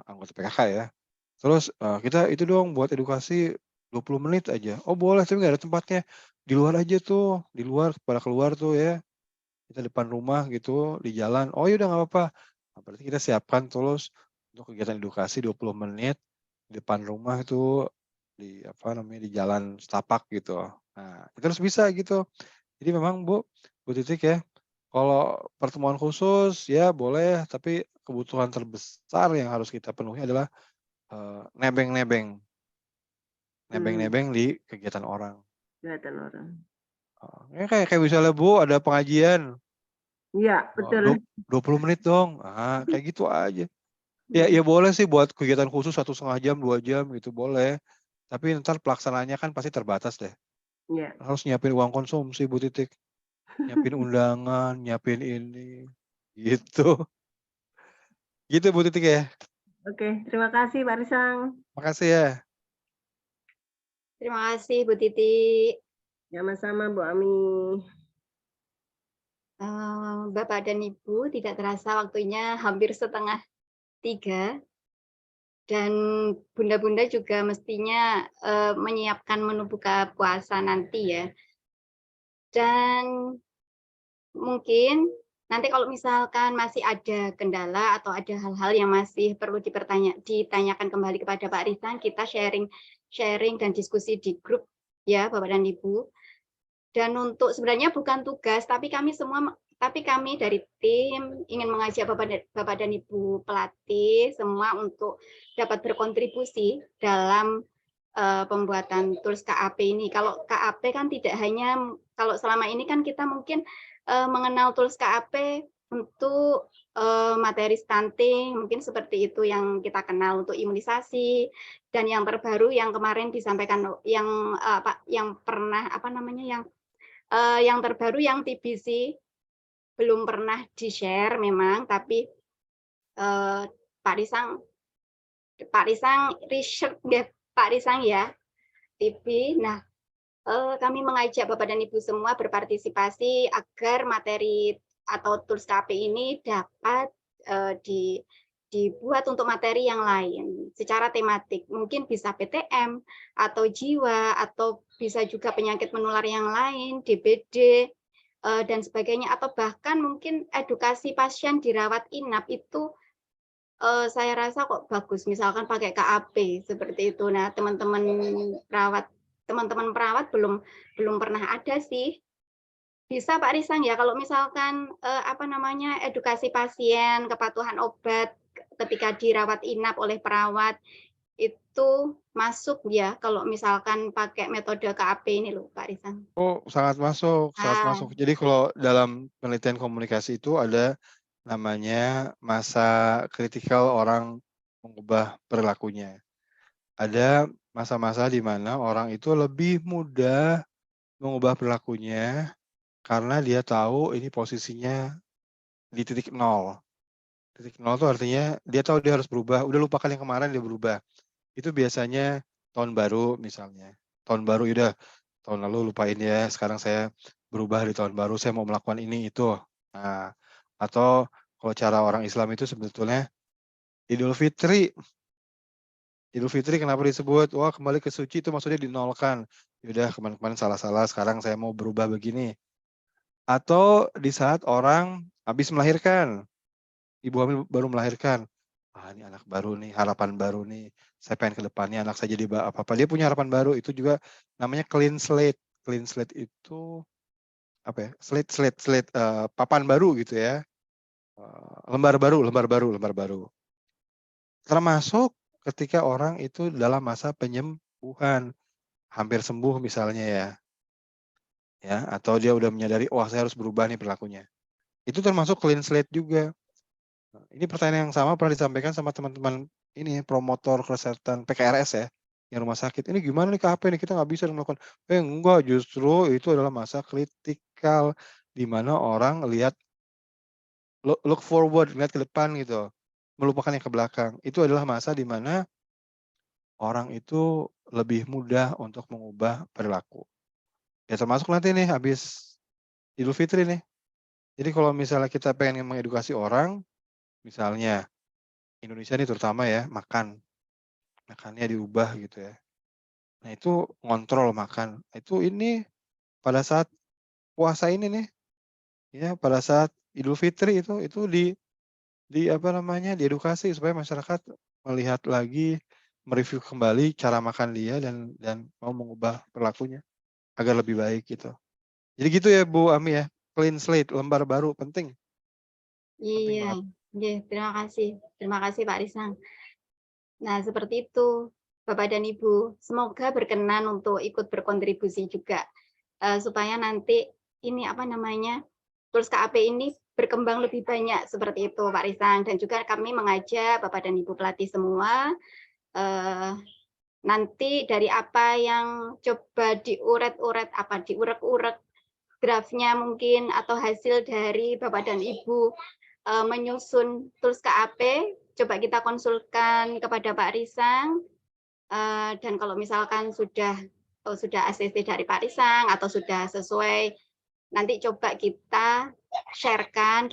anggota PKK ya. Terus kita itu dong buat edukasi 20 menit aja. Oh boleh, tapi nggak ada tempatnya. Di luar aja tuh, di luar pada keluar tuh ya. Kita depan rumah gitu, di jalan. Oh ya udah nggak apa-apa. Nah, berarti kita siapkan terus untuk kegiatan edukasi 20 menit di depan rumah itu di di jalan setapak gitu. Nah, itu harus bisa gitu. Jadi memang Bu Titik ya, kalau pertemuan khusus ya boleh, tapi kebutuhan terbesar yang harus kita penuhi adalah nebeng-nebeng di kegiatan orang. Kelihatan orang. Ya kayak misalnya Bu ada pengajian Iya, Oh, betul. 20 menit dong. Ah, kayak gitu aja. Ya boleh sih buat kegiatan khusus 1,5 jam, 2 jam gitu boleh. Tapi ntar pelaksanaannya kan pasti terbatas deh. Iya. Harus nyiapin uang konsumsi Bu Titik. Nyiapin undangan, nyiapin ini. Gitu. Gitu Bu Titik ya. Oke, terima kasih Pak Risang. Makasih ya. Terima kasih Bu Titi. Sama-sama Bu Ami. Bapak dan Ibu, tidak terasa waktunya hampir 2:30. Dan Bunda-Bunda juga mestinya menyiapkan menu buka puasa nanti ya. Dan mungkin nanti kalau misalkan masih ada kendala atau ada hal-hal yang masih perlu ditanyakan kembali kepada Pak Risang, kita sharing dan diskusi di grup ya Bapak dan Ibu. Dan untuk sebenarnya bukan tugas, tapi kami dari tim ingin mengajak Bapak dan Ibu pelatih semua untuk dapat berkontribusi dalam pembuatan tools KAP ini. Kalau KAP kan tidak hanya, kalau selama ini kan kita mungkin mengenal tools KAP untuk materi stunting, mungkin seperti itu yang kita kenal untuk imunisasi, dan yang terbaru yang kemarin disampaikan yang pernah yang terbaru yang TBC belum pernah di-share memang, tapi Pak Risang research ya, Pak Risang ya, TB. Nah, kami mengajak Bapak dan Ibu semua berpartisipasi agar materi atau tools KP ini dapat dibuat untuk materi yang lain secara tematik. Mungkin bisa PTM atau jiwa atau bisa juga penyakit menular yang lain, DBD dan sebagainya, atau bahkan mungkin edukasi pasien dirawat inap itu saya rasa kok bagus, misalkan pakai KAP seperti itu. Nah, teman-teman perawat belum pernah ada sih. Bisa Pak Risang ya, kalau misalkan edukasi pasien, kepatuhan obat ketika dirawat inap oleh perawat itu masuk ya kalau misalkan pakai metode KAP ini loh Pak Risang. Oh, sangat masuk, sangat masuk. Jadi kalau dalam penelitian komunikasi itu ada namanya masa kritikal orang mengubah perilakunya. Ada masa-masa di mana orang itu lebih mudah mengubah perilakunya karena dia tahu ini posisinya di titik nol. Titik nol itu artinya dia tahu dia harus berubah, udah lupakan yang kemarin, dia berubah. Itu biasanya tahun baru misalnya. Tahun baru udah, tahun lalu lupain ya, sekarang saya berubah di tahun baru, saya mau melakukan ini itu. Nah, atau kalau cara orang Islam itu sebetulnya Idul Fitri. Idul Fitri kenapa disebut? Wah, kembali ke suci itu maksudnya dinolkan. Yaudah, kemarin-kemarin salah-salah, sekarang saya mau berubah begini. Atau di saat orang habis melahirkan, ibu hamil baru melahirkan. Ah, ini anak baru nih, harapan baru nih. Saya pengen ke depannya anak saya jadi apa-apa. Dia punya harapan baru, itu juga namanya clean slate. Clean slate itu apa ya? Slate papan baru gitu ya. Lembar baru. Termasuk ketika orang itu dalam masa penyembuhan, hampir sembuh misalnya ya. Ya, atau dia udah menyadari, wah saya harus berubah nih perilakunya. Itu termasuk clean slate juga. Ini pertanyaan yang sama pernah disampaikan sama teman-teman ini promotor kesehatan PKRS ya, yang rumah sakit. Ini gimana nih KP nih, kita nggak bisa melakukan. Enggak, justru itu adalah masa kritikal di mana orang lihat look forward, lihat ke depan gitu, melupakan yang ke belakang. Itu adalah masa di mana orang itu lebih mudah untuk mengubah perilaku. Ya termasuk nanti nih habis Idul Fitri nih. Jadi kalau misalnya kita pengen mengedukasi orang, misalnya Indonesia nih terutama ya, makannya diubah gitu ya. Nah itu ngontrol makan. Itu ini pada saat puasa ini nih, ya pada saat Idul Fitri itu diedukasi supaya masyarakat melihat lagi, mereview kembali cara makan dia dan mau mengubah perilakunya agar lebih baik gitu. Jadi gitu ya Bu Ami ya, clean slate, lembar baru penting. Iya, terima kasih Pak Risang. Nah, seperti itu Bapak dan Ibu, semoga berkenan untuk ikut berkontribusi juga supaya nanti ini tools KAP ini berkembang lebih banyak seperti itu Pak Risang, dan juga kami mengajak Bapak dan Ibu pelatih semua nanti dari apa yang coba diuret-uret, diurek-urek draftnya mungkin atau hasil dari Bapak dan Ibu menyusun tools KAP, coba kita konsulkan kepada Pak Risang, dan kalau misalkan sudah ACC dari Pak Risang atau sudah sesuai, nanti coba kita sharingkan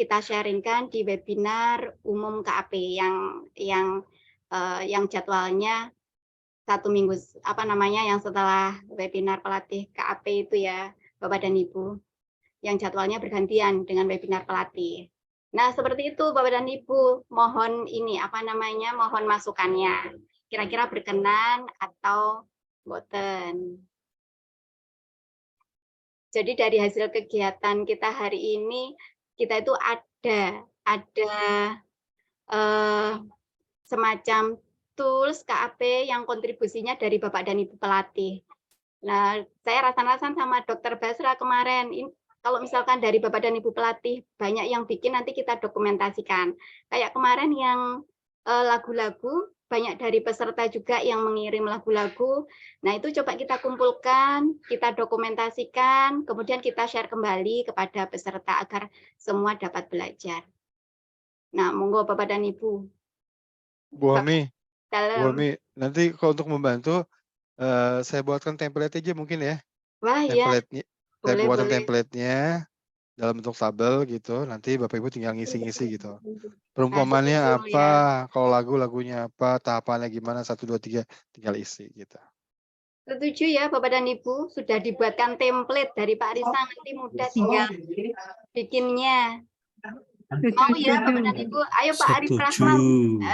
di webinar umum KAP yang jadwalnya 1 minggu yang setelah webinar pelatih KAP itu ya Bapak dan Ibu, yang jadwalnya bergantian dengan webinar pelatih. Nah, seperti itu Bapak dan Ibu, mohon mohon masukannya. Kira-kira berkenan atau boten. Jadi dari hasil kegiatan kita hari ini, kita itu ada semacam tools KAP yang kontribusinya dari Bapak dan Ibu pelatih. Nah, saya rasan-rasan sama Dr. Basra kemarin, kalau misalkan dari Bapak dan Ibu pelatih banyak yang bikin, nanti kita dokumentasikan. Kayak kemarin yang lagu-lagu, banyak dari peserta juga yang mengirim lagu-lagu. Nah, itu coba kita kumpulkan, kita dokumentasikan, kemudian kita share kembali kepada peserta agar semua dapat belajar. Nah, monggo Bapak dan Ibu. Bu Ami, Dalam. nanti kalau untuk membantu, saya buatkan template aja mungkin ya. Wah, ya. Template-nya, saya Boleh, buatkan boleh. template-nya dalam bentuk tabel gitu. Nanti Bapak Ibu tinggal ngisi-ngisi gitu. Nah, Perumpamannya betul, apa, ya. kalau lagunya apa, tahapannya gimana, 1, 2, 3, tinggal isi gitu. Setuju ya Bapak dan Ibu, sudah dibuatkan template dari Pak Risang, nanti mudah tinggal bikinnya. Mau ya Bapak dan Ibu, ayo Pak Arif Rahman.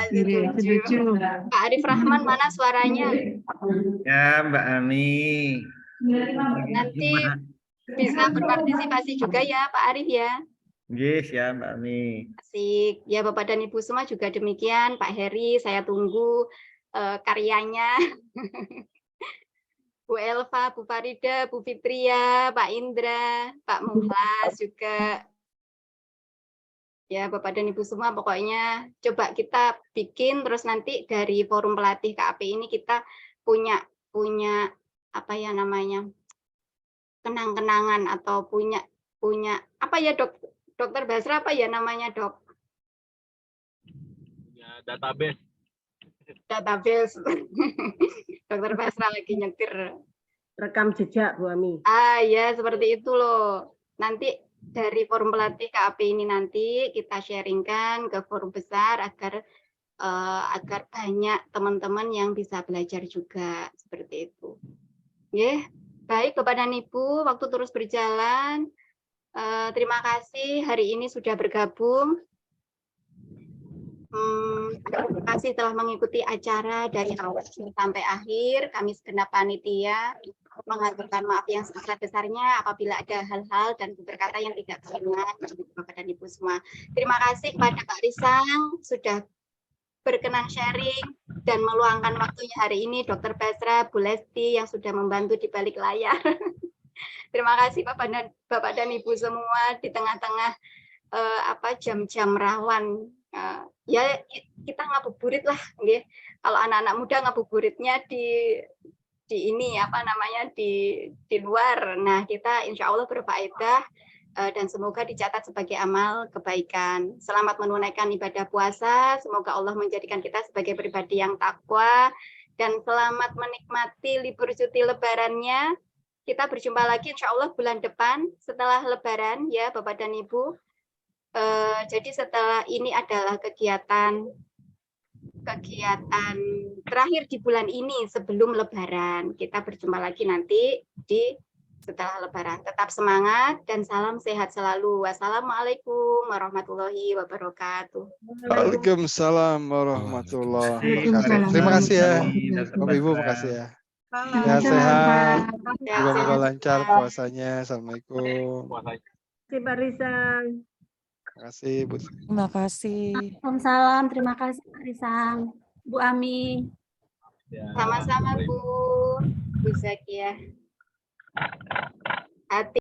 Setuju. Pak Arif Rahman mana suaranya? Ya Mbak Ami. Nanti bisa berpartisipasi juga ya Pak Arif ya. Yes ya Mbak Ami. Asik. Ya Bapak dan Ibu semua juga demikian. Pak Heri, saya tunggu karyanya. Bu Elva, Bu Farida, Bu Fitria, Pak Indra, Pak Muhlas juga. Ya Bapak dan Ibu semua, pokoknya coba kita bikin, terus nanti dari forum pelatih KAP ini kita punya kenang-kenangan atau punya apa ya Dokter Basra, apa ya namanya Dok? Ya, database. Dokter Basra lagi nyetir. Rekam jejak Bu Ami. Ya seperti itu loh. Nanti dari forum pelatih KAP ini nanti kita sharingkan ke forum besar agar banyak teman-teman yang bisa belajar juga seperti itu. Baik Bapak dan Ibu, waktu terus berjalan. Terima kasih hari ini sudah bergabung. Terima kasih telah mengikuti acara dari awal sampai akhir. Kami segenap panitia mengaturkan maaf yang sebesar-besarnya apabila ada hal-hal dan berkata yang tidak berkenan bagi Bapak dan Ibu semua. Terima kasih kepada Pak Risang sudah berkenan sharing dan meluangkan waktunya hari ini, Dr. Basra, Bu Lesti yang sudah membantu di balik layar. Terima kasih Bapak dan Ibu semua di tengah-tengah jam-jam rawan. Ya kita ngabuburit lah, nggih. Kalau anak-anak muda ngabuburitnya di luar. Nah, kita insya Allah berfaedah dan semoga dicatat sebagai amal kebaikan. Selamat menunaikan ibadah puasa. Semoga Allah menjadikan kita sebagai pribadi yang takwa dan selamat menikmati libur cuti lebarannya. Kita berjumpa lagi insya Allah bulan depan setelah lebaran ya Bapak dan Ibu. Jadi setelah ini adalah kegiatan terakhir di bulan ini sebelum lebaran. Kita berjumpa lagi nanti di setelah lebaran. Tetap semangat dan salam sehat selalu. Wassalamualaikum warahmatullahi wabarakatuh. Waalaikumsalam warahmatullahi wabarakatuh. Terima kasih ya Bapak Ibu, makasih ya. Ya sehat, semoga lancar puasanya. Assalamualaikum. Terima kasih Pak Risang. Terima kasih Bu. Terima kasih. Waalaikumsalam, terima kasih Pak Risang. Bu Ami. Sama-sama Bu Zakia. Hati